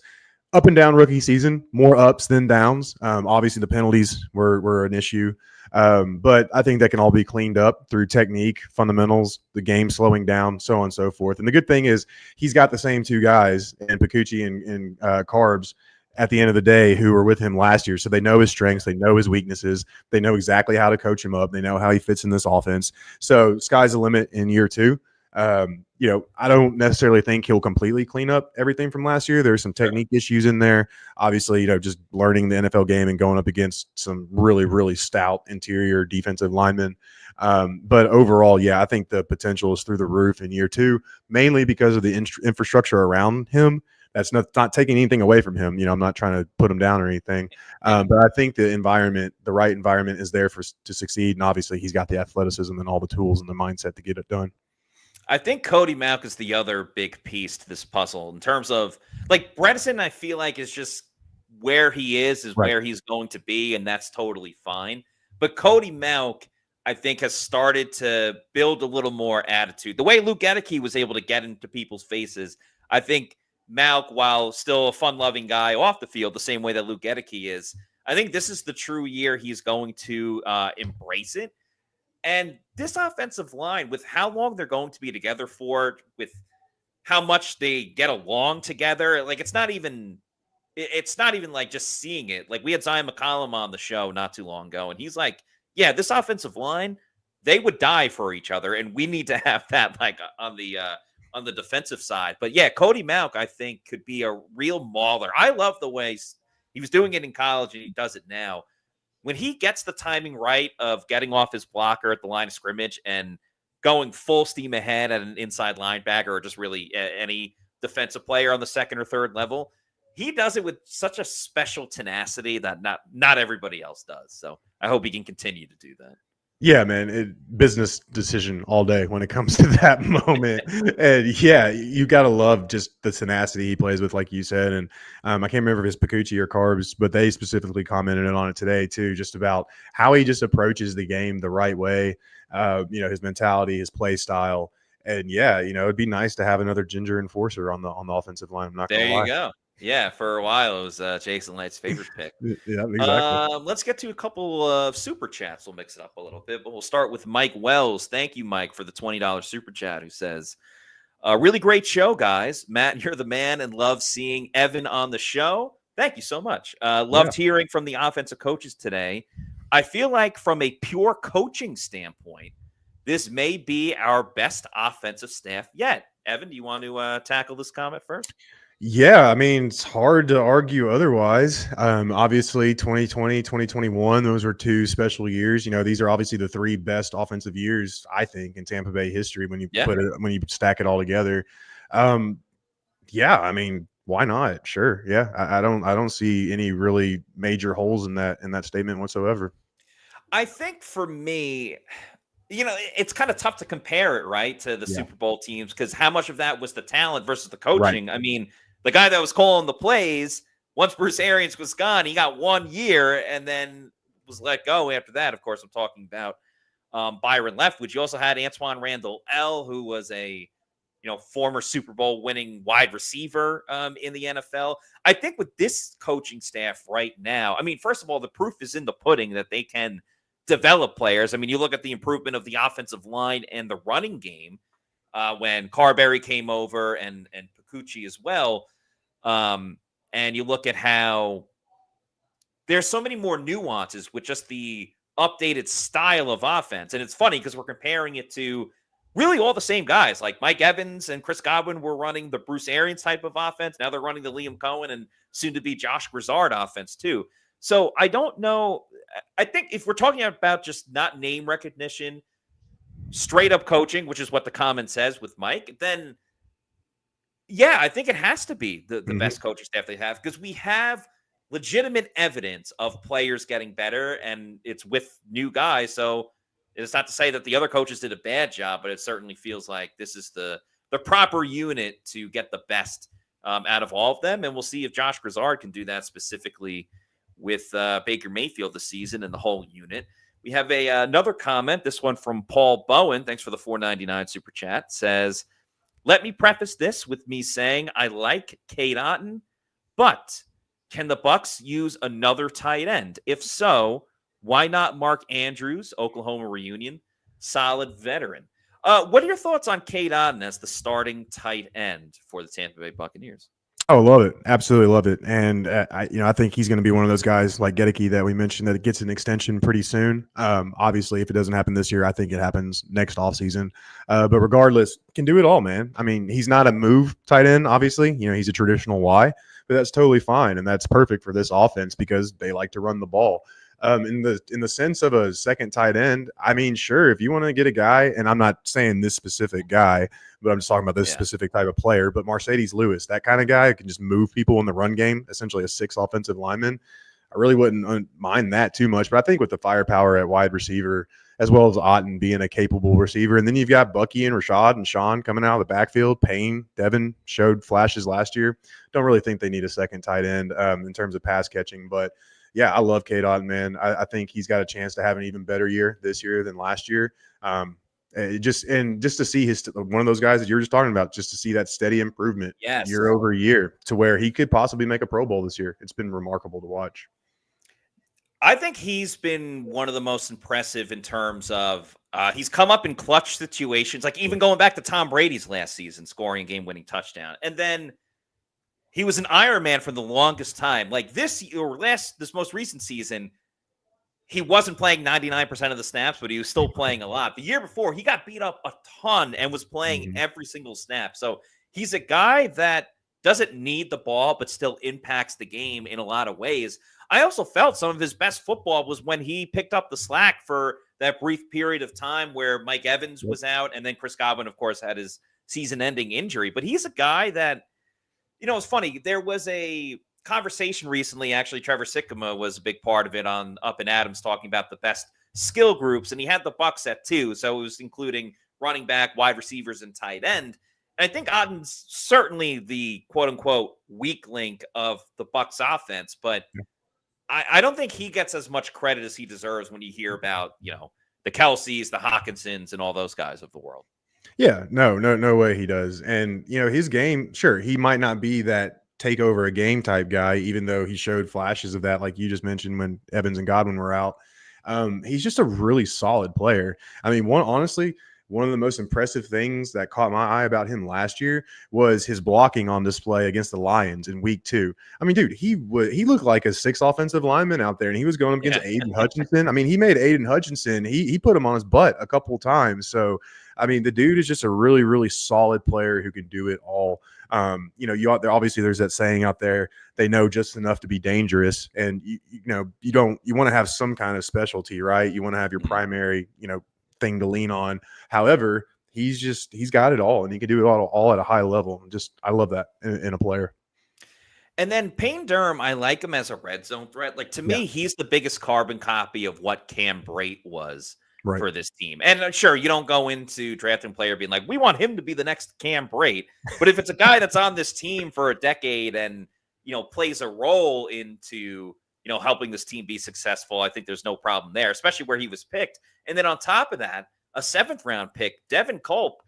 up and down rookie season, more ups than downs. Obviously, the penalties were an issue. But I think that can all be cleaned up through technique, fundamentals, the game slowing down, so on and so forth. And the good thing is he's got the same 2 guys, and Pacucci and Carbs, at the end of the day, who were with him last year. So they know his strengths, they know his weaknesses, they know exactly how to coach him up, they know how he fits in this offense. So sky's the limit in year 2. You know, I don't necessarily think he'll completely clean up everything from last year. There's some technique issues in there. Obviously, you know, just learning the NFL game and going up against some really, really stout interior defensive linemen. But overall, yeah, I think the potential is through the roof in year 2, mainly because of the infrastructure around him. That's not taking anything away from him. You know, I'm not trying to put him down or anything. But I think the right environment is there to succeed. And obviously he's got the athleticism and all the tools and the mindset to get it done. I think Cody Mauch is the other big piece to this puzzle in terms of, like, Bredesen, I feel like is just where he is right. Where he's going to be, and that's totally fine. But Cody Mauch, I think, has started to build a little more attitude. The way Luke Gedeke was able to get into people's faces, I think Mauch, while still a fun-loving guy off the field, the same way that Luke Gedeke is, I think this is the true year he's going to embrace it. And this offensive line, with how long they're going to be together for, with how much they get along together, like it's not even like just seeing it. Like we had Zion McCollum on the show not too long ago, and he's like, yeah, this offensive line, they would die for each other, and we need to have that like on the defensive side. But yeah, Cody Mauch, I think, could be a real mauler. I love the way he was doing it in college and he does it now. When he gets the timing right of getting off his blocker at the line of scrimmage and going full steam ahead at an inside linebacker or just really any defensive player on the second or third level, he does it with such a special tenacity that not everybody else does. So I hope he can continue to do that. Yeah, man, business decision all day when it comes to that moment. And yeah, you got to love just the tenacity he plays with, like you said. And I can't remember if it's Pacucci or Carbs, but they specifically commented on it today too, just about how he just approaches the game the right way. You know, his mentality, his play style. And yeah, you know, it'd be nice to have another ginger enforcer on the offensive line. I'm not gonna lie. There you go. Yeah, for a while it was Jason Light's favorite pick. Yeah, exactly. Let's get to a couple of super chats. We'll mix it up a little bit, but we'll start with Mike Wells. Thank you, Mike, for the $20 super chat, who says, really great show, guys. Matt, you're the man and love seeing Evan on the show. Thank you so much. Loved hearing from the offensive coaches today. I feel like from a pure coaching standpoint, this may be our best offensive staff yet. Evan, do you want to tackle this comment first? Yeah, I mean, it's hard to argue otherwise. Obviously, 2020, 2021, those were two special years. These are obviously the three best offensive years, I think, in Tampa Bay history Yeah. when you stack it all together. Um, yeah, I mean, why not? Sure. Yeah. I don't see any really major holes in that statement whatsoever. I think for me, it's kind of tough to compare it, right, to the Yeah. Super Bowl teams because how much of that was the talent versus the Right. coaching? I mean, the guy that was calling the plays, once Bruce Arians was gone, he got 1 year and then was let go after that. Of course, I'm talking about Byron Leftwich. You also had Antoine Randall L., who was a former Super Bowl winning wide receiver in the NFL. I think with this coaching staff right now, I mean, first of all, the proof is in the pudding that they can develop players. I mean, you look at the improvement of the offensive line and the running game when Carberry came over and Pacucci as well. Um, and you look at how there's so many more nuances with just the updated style of offense. And it's funny because we're comparing it to really all the same guys. Like Mike Evans and Chris Godwin were running the Bruce Arians type of offense. Now they're running the Liam Cohen and soon to be Josh Grisard offense too. So I don't know. I think if we're talking about just not name recognition, straight up coaching, which is what the comment says with Mike, then yeah, I think it has to be the Mhm. best coaching staff they have because we have legitimate evidence of players getting better, and it's with new guys. So it's not to say that the other coaches did a bad job, but it certainly feels like this is the proper unit to get the best out of all of them. And we'll see if Josh Grisard can do that specifically with Baker Mayfield this season and the whole unit. We have another comment. This one from Paul Bowen. Thanks for the $4.99 super chat. Says, let me preface this with me saying I like Cade Otton, but can the Bucs use another tight end? If so, why not Mark Andrews, Oklahoma reunion, solid veteran? What are your thoughts on Cade Otton as the starting tight end for the Tampa Bay Buccaneers? Oh, love it. Absolutely love it. And I think he's going to be one of those guys like Gedeke that we mentioned that gets an extension pretty soon. Obviously, if it doesn't happen this year, I think it happens next offseason. But regardless, can do it all, man. I mean, he's not a move tight end, obviously. He's a traditional Y, but that's totally fine. And that's perfect for this offense because they like to run the ball. In the sense of a second tight end, I mean, sure, if you want to get a guy, and I'm not saying this specific guy, but I'm just talking about this Yeah. specific type of player. But Mercedes Lewis, that kind of guy who can just move people in the run game, essentially a 6 offensive lineman. I really wouldn't mind that too much. But I think with the firepower at wide receiver, as well as Otton being a capable receiver, and then you've got Bucky and Rashad and Sean coming out of the backfield. Payne, Devin showed flashes last year. Don't really think they need a second tight end in terms of pass catching, but yeah, I love Cade Otton, man. I think he's got a chance to have an even better year this year than last year. Just to see one of those guys that you were just talking about, just to see that steady improvement Yes. year over year to where he could possibly make a Pro Bowl this year. It's been remarkable to watch. I think he's been one of the most impressive in terms of he's come up in clutch situations, like even going back to Tom Brady's last season, scoring a game-winning touchdown. And then he was an Iron Man for the longest time. Like this most recent season, he wasn't playing 99% of the snaps, but he was still playing a lot. The year before, he got beat up a ton and was playing Mhm. every single snap. So he's a guy that doesn't need the ball, but still impacts the game in a lot of ways. I also felt some of his best football was when he picked up the slack for that brief period of time where Mike Evans Yep. was out. And then Chris Godwin, of course, had his season ending injury. But he's a guy that, it's funny. There was a conversation recently. Actually, Trevor Sikkema was a big part of it on Up and Adams, talking about the best skill groups, and he had the Bucs at 2, so it was including running back, wide receivers, and tight end. And I think Otton's certainly the quote unquote weak link of the Bucs offense, but I don't think he gets as much credit as he deserves when you hear about the Kelseys, the Hawkinsons, and all those guys of the world. Yeah, no way he does. And his game, sure, he might not be that take over a game type guy, even though he showed flashes of that, like you just mentioned when Evans and Godwin were out. He's just a really solid player. I mean, honestly, one of the most impressive things that caught my eye about him last year was his blocking on display against the Lions in week 2. I mean, dude, he looked like a 6th offensive lineman out there, and he was going up against Aiden Hutchinson. I mean, he made Aiden Hutchinson, he put him on his butt a couple of times. So, I mean, the dude is just a really, really solid player who can do it all. Obviously there's that saying out there, they know just enough to be dangerous. And you want to have some kind of specialty, right? You want to have your primary, thing to lean on. However, he's got it all, and he can do it all at a high level. I love that in a player. And then Payne Durham, I like him as a red zone threat. Like, to me, he's the biggest carbon copy of what Cam Brate was for this team. And sure, you don't go into drafting a player being like, we want him to be the next Cam Brate. But if it's a guy that's on this team for a decade and, plays a role into, helping this team be successful, I think there's no problem there, especially where he was picked. And then on top of that, a 7th round pick, Devin Culp,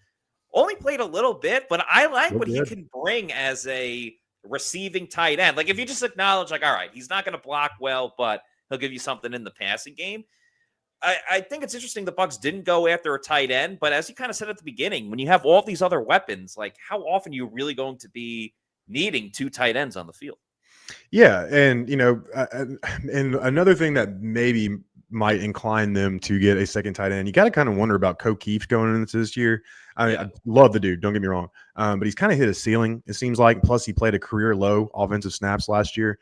only played a little bit, but I like what he can bring as a receiving tight end. Like, if you just acknowledge, like, all right, he's not going to block well, but he'll give you something in the passing game. I think it's interesting the Bucs didn't go after a tight end, but as you kind of said at the beginning, when you have all these other weapons, like, how often are you really going to be needing 2 tight ends on the field? Yeah, and and another thing that maybe might incline them to get a second tight end, you got to kind of wonder about Keith going into this year. I love the dude, don't get me wrong, but he's kind of hit a ceiling, it seems like. Plus, he played a career low offensive snaps last year,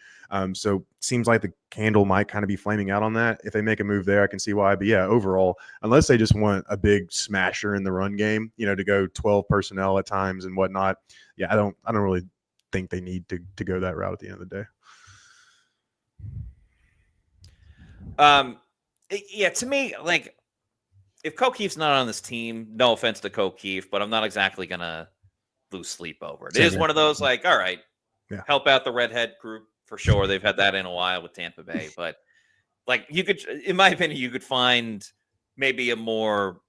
so it seems like the candle might kind of be flaming out on that. If they make a move there, I can see why. But yeah, overall, unless they just want a big smasher in the run game, to go 12 personnel at times and whatnot, I don't really think they need to go that route at the end of the day. To me, like, if Keith's not on this team, no offense to Keith, but I'm not exactly gonna lose sleep over it. It is one of those, like, all right, help out the redhead group for sure. They've had that in a while with Tampa Bay, but like, you could, in my opinion, you could find maybe a more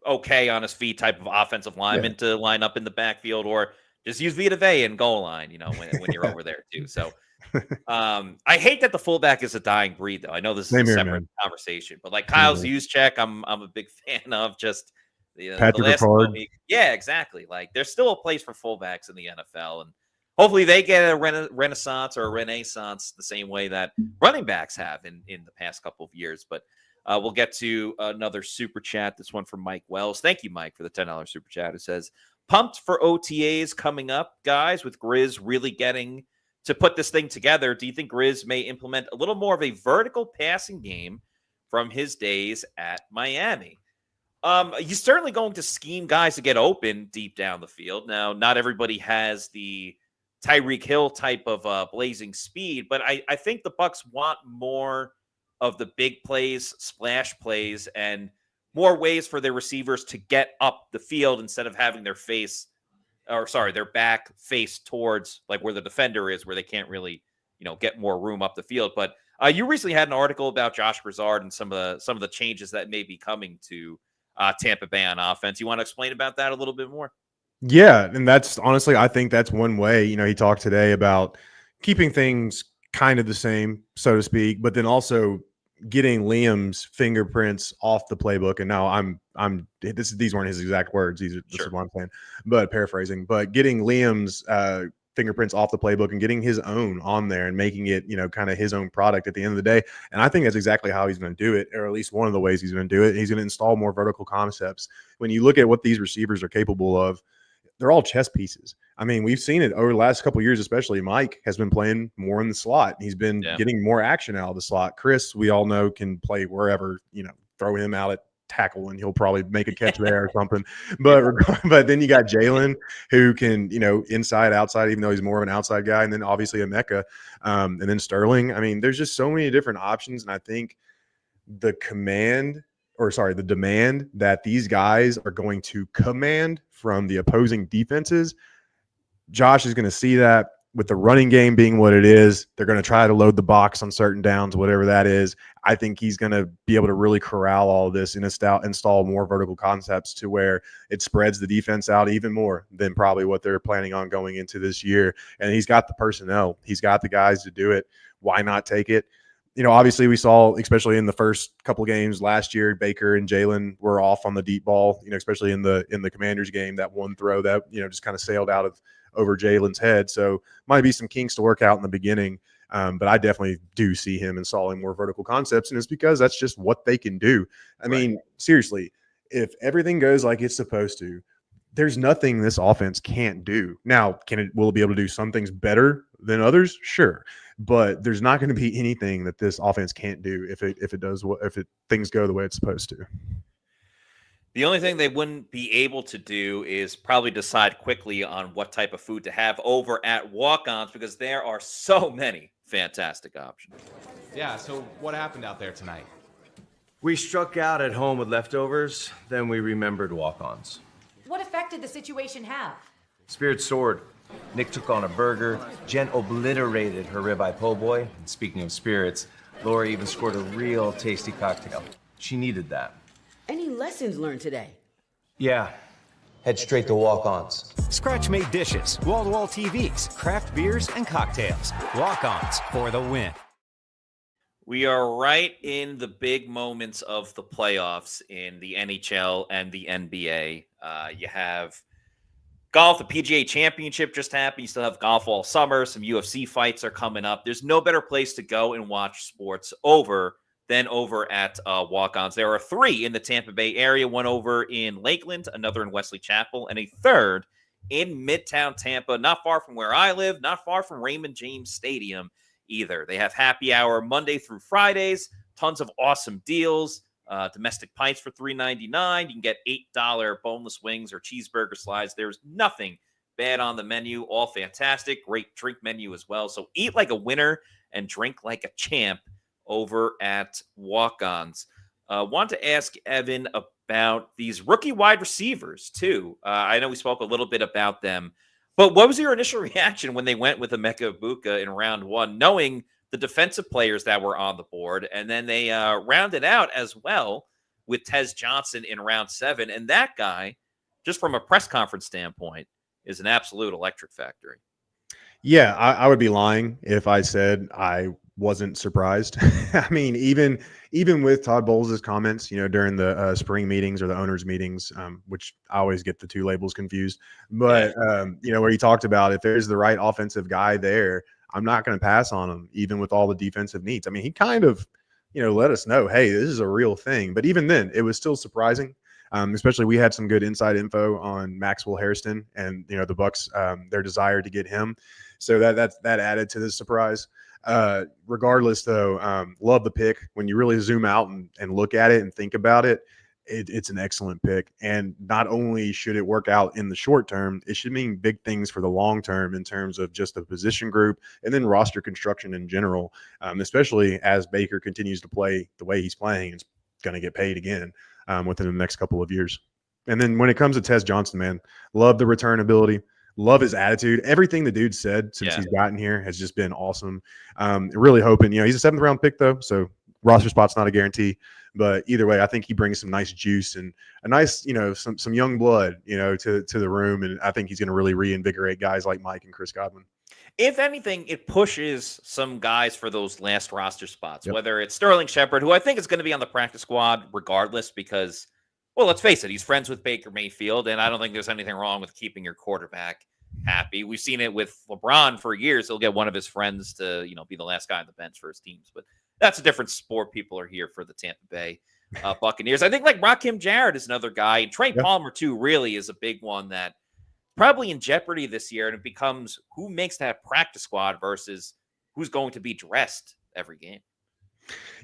okay on his feet type of offensive lineman to line up in the backfield, or just use Vita Vea and goal line, when you're over there too. So I hate that the fullback is a dying breed, though. I know this is a separate conversation, but like Kyle's Juszczyk, I'm a big fan of. Just Patrick Ricard. Yeah, exactly. Like, there's still a place for fullbacks in the NFL, and hopefully they get a renaissance or a renaissance the same way that running backs have in the past couple of years. But we'll get to another super chat. This one from Mike Wells. Thank you, Mike, for the $10 super chat. It says, pumped for OTAs coming up, guys, with Grizz really getting to put this thing together. Do you think Grizz may implement a little more of a vertical passing game from his days at Miami? He's certainly going to scheme guys to get open deep down the field. Now, not everybody has the Tyreek Hill type of blazing speed, but I think the Bucs want more of the big plays, splash plays, and more ways for their receivers to get up the field instead of having their back face towards like where the defender is, where they can't really, get more room up the field. But you recently had an article about Josh Grisard and some of the changes that may be coming to Tampa Bay on offense. You want to explain about that a little bit more? Yeah, and that's honestly, I think that's one way. He talked today about keeping things kind of the same, so to speak, but then also getting Liam's fingerprints off the playbook. And now these weren't his exact words. This is what I'm saying, but paraphrasing. But getting Liam's fingerprints off the playbook and getting his own on there and making it, kind of his own product at the end of the day. And I think that's exactly how he's going to do it, or at least one of the ways he's going to do it. He's going to install more vertical concepts. When you look at what these receivers are capable of, they're all chess pieces. I mean, we've seen it over the last couple of years, especially Mike has been playing more in the slot. He's been getting more action out of the slot. Chris, we all know, can play wherever, throw him out at tackle and he'll probably make a catch there or something. But then you got Jalen, who can, inside, outside, even though he's more of an outside guy. And then obviously Emeka, and then Sterling. I mean, there's just so many different options. And I think the demand that these guys are going to command from the opposing defenses, Josh is going to see that with the running game being what it is. They're going to try to load the box on certain downs, whatever that is. I think he's going to be able to really corral all of this and install more vertical concepts to where it spreads the defense out even more than probably what they're planning on going into this year. And he's got the personnel. He's got the guys to do it. Why not take it? obviously we saw, especially in the first couple of games last year, Baker and Jalen were off on the deep ball, especially in the Commanders game, that one throw that, just kind of sailed out of over Jalen's head. So might be some kinks to work out in the beginning. But I definitely do see him installing more vertical concepts, and it's because that's just what they can do. I mean, seriously, if everything goes like it's supposed to, there's nothing this offense can't do. Now, will it be able to do some things better than others? Sure. But there's not going to be anything that this offense can't do if things go the way it's supposed to. The only thing they wouldn't be able to do is probably decide quickly on what type of food to have over at Walk-Ons, because there are so many fantastic options. Yeah, so what happened out there tonight? We struck out at home with leftovers, then we remembered Walk-Ons. What effect did the situation have? Spirit soared. Nick took on a burger. Jen obliterated her ribeye po' boy. And speaking of spirits, Laura even scored a real tasty cocktail. She needed that. Any lessons learned today? Yeah. Head straight to Walk-Ons. Scratch-made dishes, wall-to-wall TVs, craft beers, and cocktails. Walk-Ons for the win. We are right in the big moments of the playoffs in the NHL and the NBA. You have golf, the PGA Championship just happened. You still have golf all summer. Some UFC fights are coming up. There's no better place to go and watch sports than over at Walk-Ons. There are 3 in the Tampa Bay area, one over in Lakeland, another in Wesley Chapel, and a third in Midtown Tampa, not far from where I live, not far from Raymond James Stadium either. They have happy hour Monday through Fridays, tons of awesome deals, domestic pints for $3.99. You can get $8 boneless wings or cheeseburger slides. There's nothing bad on the menu, all fantastic, great drink menu as well. So eat like a winner and drink like a champ over at Walk-Ons. Want to ask Evan about these rookie wide receivers too. I know we spoke a little bit about them, but what was your initial reaction when they went with Emeka Egbuka in round 1, knowing the defensive players that were on the board, and then they rounded out as well with Tez Johnson in round 7, and that guy, just from a press conference standpoint, is an absolute electric factory. Yeah, I would be lying if I said I wasn't surprised. I mean, even with Todd Bowles' comments, during the spring meetings or the owners' meetings, which I always get the 2 labels confused. But, where he talked about if there's the right offensive guy there, I'm not going to pass on him, even with all the defensive needs. I mean, he kind of, let us know, hey, this is a real thing. But even then, it was still surprising. Especially we had some good inside info on Maxwell Hairston and, the Bucs, their desire to get him. So that added to the surprise. Regardless, though, love the pick. When you really zoom out and look at it and think about it, it's an excellent pick. And not only should it work out in the short term, it should mean big things for the long term in terms of just the position group and then roster construction in general, especially as Baker continues to play the way he's playing. It's going to get paid again within the next couple of years. And then when it comes to Tez Johnson, man, love the return ability. Love his attitude. Everything the dude said since he's gotten here has just been awesome. Really hoping, he's a 7th round pick though, so roster spot's not a guarantee. But either way, I think he brings some nice juice and a nice, some young blood, to the room. And I think he's going to really reinvigorate guys like Mike and Chris Godwin. If anything, it pushes some guys for those last roster spots, whether it's Sterling Shepard, who I think is going to be on the practice squad regardless because, well, let's face it, he's friends with Baker Mayfield, and I don't think there's anything wrong with keeping your quarterback happy. We've seen it with LeBron for years. He'll get one of his friends to, be the last guy on the bench for his teams. But that's a different sport. People are here for the Tampa Bay Buccaneers. I think like Rakim Jarrett is another guy, and Trey Palmer too really is a big one that probably in jeopardy this year, and it becomes who makes that practice squad versus who's going to be dressed every game.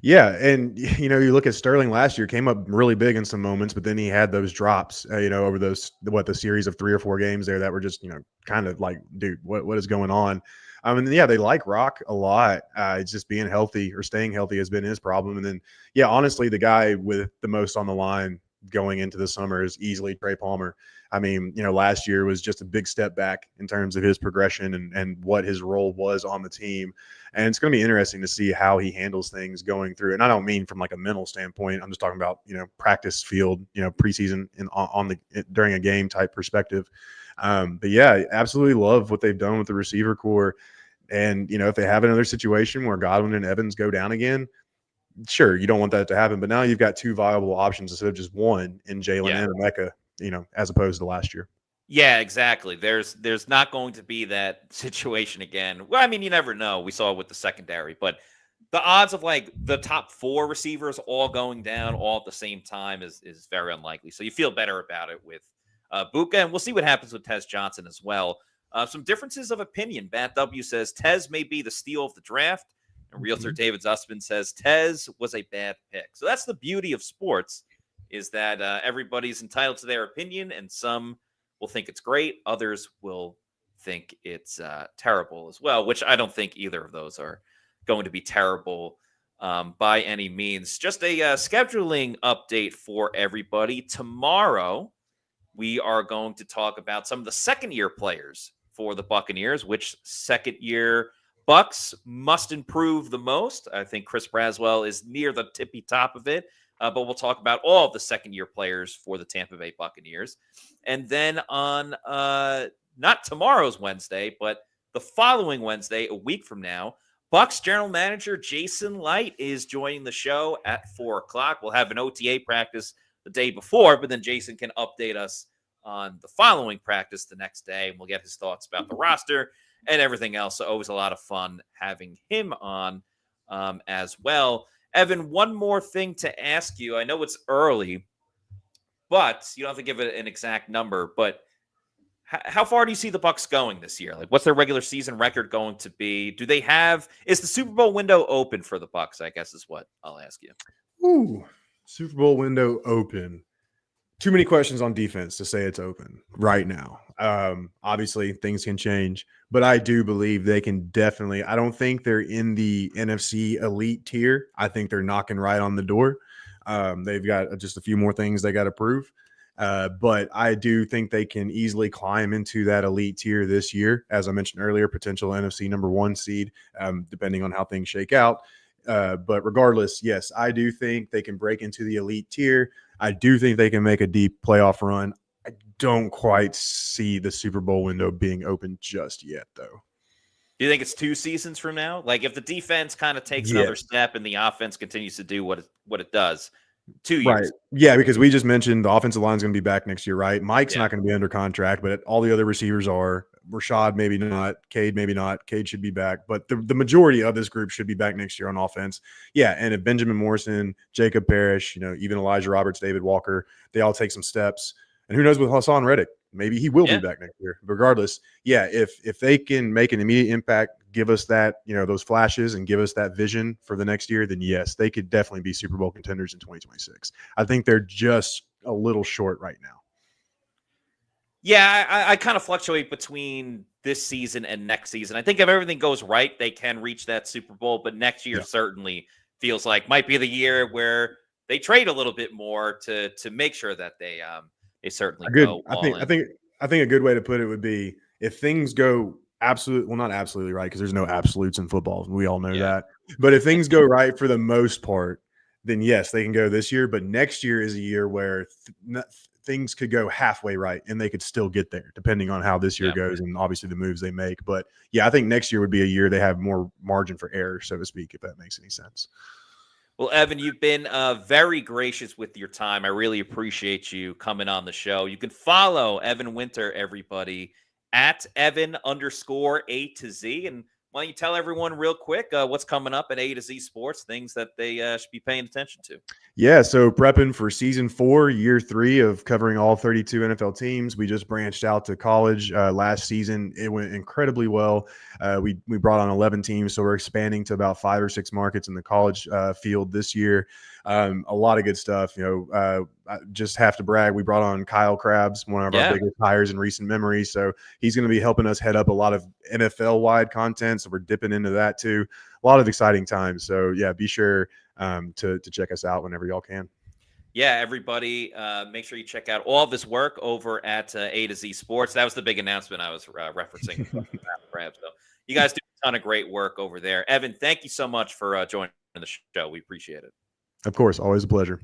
Yeah, and you look at Sterling last year, came up really big in some moments, but then he had those drops, over the series of 3 or 4 games there that were just, kind of like, dude, what is going on? They like Rock a lot. It's just being healthy or staying healthy has been his problem. And then, honestly, the guy with the most on the line going into the summer is easily Trey Palmer. I mean, last year was just a big step back in terms of his progression and what his role was on the team. And it's going to be interesting to see how he handles things going through. And I don't mean from like a mental standpoint. I'm just talking about, practice field, preseason and during a game type perspective. But yeah, absolutely love what they've done with the receiver core. And, if they have another situation where Godwin and Evans go down again, sure, you don't want that to happen. But now you've got two viable options instead of just one in Jalen and Emeka, as opposed to last year. Yeah, exactly. There's not going to be that situation again. Well, I mean, you never know. We saw it with the secondary, but the odds of like the top 4 receivers all going down all at the same time is very unlikely. So you feel better about it with Buka, and we'll see what happens with Tez Johnson as well. Some differences of opinion. Bat W says Tez may be the steal of the draft, and Realtor David Zussman says Tez was a bad pick. So that's the beauty of sports, is that everybody's entitled to their opinion, and some will think it's great, others will think it's terrible as well, which I don't think either of those are going to be terrible by any means. Just a scheduling update for everybody. Tomorrow, we are going to talk about some of the second-year players for the Buccaneers, which second-year Bucs must improve the most. I think Chris Braswell is near the tippy top of it, but we'll talk about all of the second-year players for the Tampa Bay Buccaneers. And then on not tomorrow's Wednesday, but the following Wednesday, a week from now, Bucs general manager Jason Light is joining the show at 4:00. We'll have an OTA practice the day before, but then Jason can update us on the following practice the next day, and we'll get his thoughts about the roster and everything else. So always a lot of fun having him on as well. Evan, one more thing to ask you. I know it's early, but you don't have to give it an exact number, but how far do you see the Bucs going this year? Like, what's their regular season record going to be? Is the Super Bowl window open for the Bucs, I guess is what I'll ask you. Ooh, Super Bowl window open. Too many questions on defense to say it's open right now. Obviously, things can change, but I do believe they can definitely. I don't think they're in the NFC elite tier. I think they're knocking right on the door. They've got just a few more things they got to prove. But I do think they can easily climb into that elite tier this year. As I mentioned earlier, potential NFC number 1 seed, depending on how things shake out. But regardless, yes, I do think they can break into the elite tier. I do think they can make a deep playoff run. I don't quite see the Super Bowl window being open just yet, though. Do you think it's 2 seasons from now? Like, if the defense kind of takes another step and the offense continues to do what it does, 2 years. Right. Yeah, because we just mentioned the offensive line is going to be back next year, right? Mike's not going to be under contract, but all the other receivers are. Rashad, maybe not. Cade, maybe not. Cade should be back. But the majority of this group should be back next year on offense. Yeah, and if Benjamin Morrison, Jacob Parrish, even Elijah Roberts, David Walker, they all take some steps. And who knows with Hassan Reddick? Maybe he will be back next year. Regardless, if they can make an immediate impact, give us that, those flashes and give us that vision for the next year, then yes, they could definitely be Super Bowl contenders in 2026. I think they're just a little short right now. Yeah, I kind of fluctuate between this season and next season. I think if everything goes right, they can reach that Super Bowl, but next year certainly feels like might be the year where they trade a little bit more to make sure that they certainly go all in. I think a good way to put it would be if things go not absolutely right, because there's no absolutes in football. We all know that. But if things go right for the most part, then yes, they can go this year. But next year is a year where things could go halfway right and they could still get there, depending on how this year goes and obviously the moves they make. But yeah, I think next year would be a year they have more margin for error, so to speak, if that makes any sense. Well, Evan, you've been very gracious with your time. I really appreciate you coming on the show. You can follow Evan Winter, everybody, at Evan_A to Z. And why don't you tell everyone real quick what's coming up at A to Z Sports, things that they should be paying attention to? Yeah, so prepping for season 4, year 3 of covering all 32 NFL teams. We just branched out to college last season. It went incredibly well. We brought on 11 teams, so we're expanding to about 5 or 6 markets in the college field this year. A lot of good stuff. I just have to brag. We brought on Kyle Krabs, one of our biggest hires in recent memory. So he's going to be helping us head up a lot of NFL-wide content. So we're dipping into that too. A lot of exciting times. So yeah, be sure to check us out whenever y'all can. Yeah, everybody, make sure you check out all of this work over at A to Z Sports. That was the big announcement I was referencing. So you guys do a ton of great work over there. Evan, thank you so much for joining the show. We appreciate it. Of course, always a pleasure.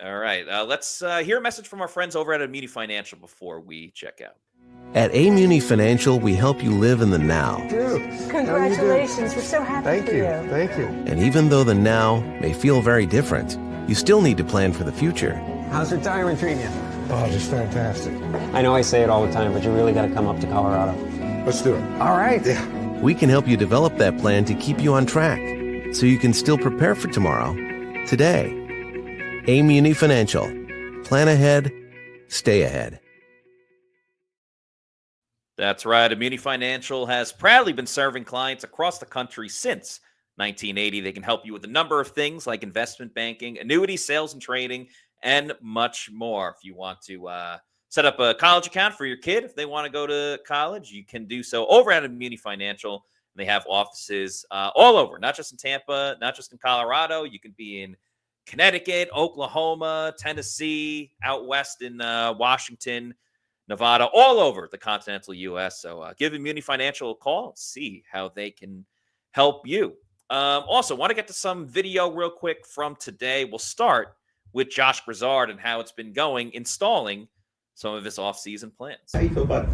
All right, let's hear a message from our friends over at Immunity Financial before we check out. At A-Muni Financial, we help you live in the now. Congratulations. We're so happy for you. Thank you. And even though the now may feel very different, you still need to plan for the future. How's retirement treating you? Oh, just fantastic. I know I say it all the time, but you really got to come up to Colorado. Let's do it. All right. Yeah. We can help you develop that plan to keep you on track, so you can still prepare for tomorrow, today. A-Muni Financial. Plan ahead, stay ahead. That's right. Immuni Financial has proudly been serving clients across the country since 1980. They can help you with a number of things like investment banking, annuity sales and trading, and much more. If you want to set up a college account for your kid, if they want to go to college, you can do so over at Immuni Financial. They have offices all over, not just in Tampa, not just in Colorado. You can be in Connecticut, Oklahoma, Tennessee, out west in Washington, Nevada, all over the continental U.S. So give Immuni Financial a call and see how they can help you. Also, want to get to some video real quick from today. We'll start with Josh Grisard and how it's been going, installing some of his offseason plans. How do you feel about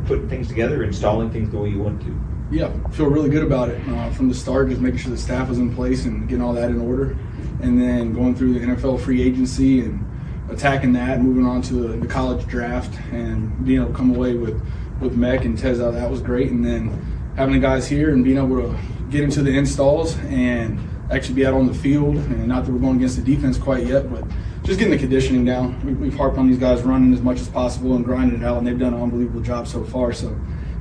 putting things together, installing things the way you want to? Yeah, I feel really good about it. From the start, just making sure the staff was in place and getting all that in order. And then going through the NFL free agency and attacking that, moving on to the college draft and being able to come away with Mech and Teza, that was great. And then having the guys here and being able to get into the installs and actually be out on the field. And not that we're going against the defense quite yet, but just getting the conditioning down. We've harped on these guys running as much as possible and grinding it out, and they've done an unbelievable job so far. So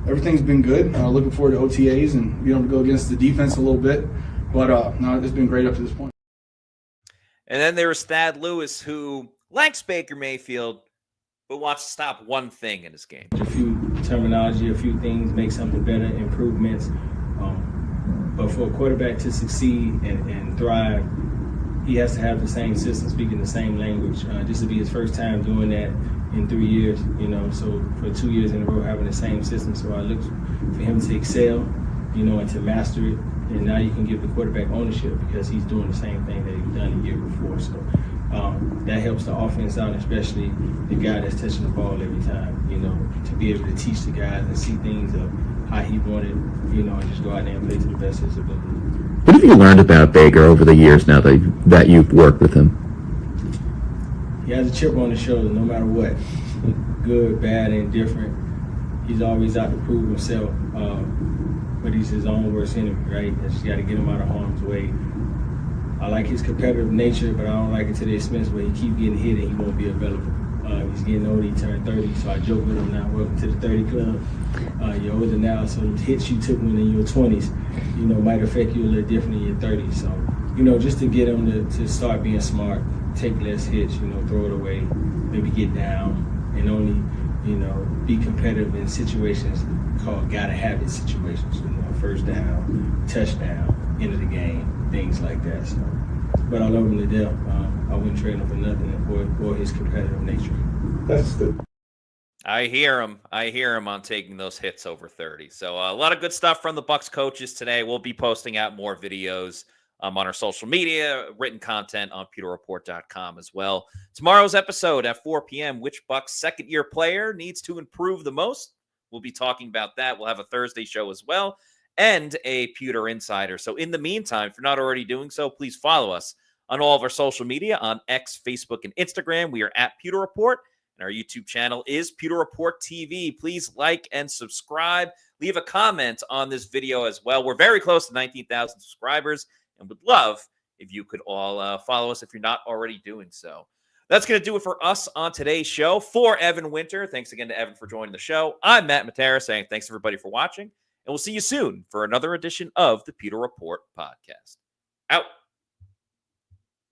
everything's been good. Looking forward to OTAs and being able to go against the defense a little bit. But no, it's been great up to this point. And then there was Thad Lewis, who likes Baker Mayfield, but wants to stop one thing in his game. A few terminology, a few things, make something better, improvements. But for a quarterback to succeed and thrive, he has to have the same system, speaking the same language. This will be his first time doing that in 3 years, so for 2 years in a row having the same system. So I look for him to excel, and to master it. And now you can give the quarterback ownership because he's doing the same thing that he's done the year before. So that helps the offense out, especially the guy that's touching the ball every time, to be able to teach the guys and see things of how he wanted, and just go out there and play to the best of his ability. What have you learned about Baker over the years now that you've worked with him? He has a chip on his shoulder no matter what, good, bad, indifferent. He's always out to prove himself, but he's his own worst enemy, right? I just got to get him out of harm's way. I like his competitive nature, but I don't like it to the expense where he keep getting hit and he won't be available. He's getting older, he turned 30, so I joke with him now, welcome to the 30 club. You're older now, so the hits you took when in your 20s, might affect you a little different in your 30s. So, just to get him to start being smart, take less hits, throw it away, maybe get down, and only, be competitive in situations called gotta have it situations, first down, touchdown, end of the game, things like that. So, but I love him to death. I wouldn't trade him for nothing for his competitive nature. That's the. I hear him on taking those hits over 30. So a lot of good stuff from the Bucs coaches today. We'll be posting out more videos on our social media, written content on pewterreport.com as well. Tomorrow's episode at 4 p.m., which Bucs second-year player needs to improve the most? We'll be talking about that. We'll have a Thursday show as well and a Pewter Insider. So in the meantime, if you're not already doing so, please follow us on all of our social media on X, Facebook, and Instagram. We are at Pewter Report, and our YouTube channel is Pewter Report TV. Please like and subscribe. Leave a comment on this video as well. We're very close to 19,000 subscribers, and would love if you could all follow us if you're not already doing so. That's going to do it for us on today's show. For Evan Winter, thanks again to Evan for joining the show. I'm Matt Matera saying thanks everybody for watching, and we'll see you soon for another edition of the Pewter Report podcast. Out.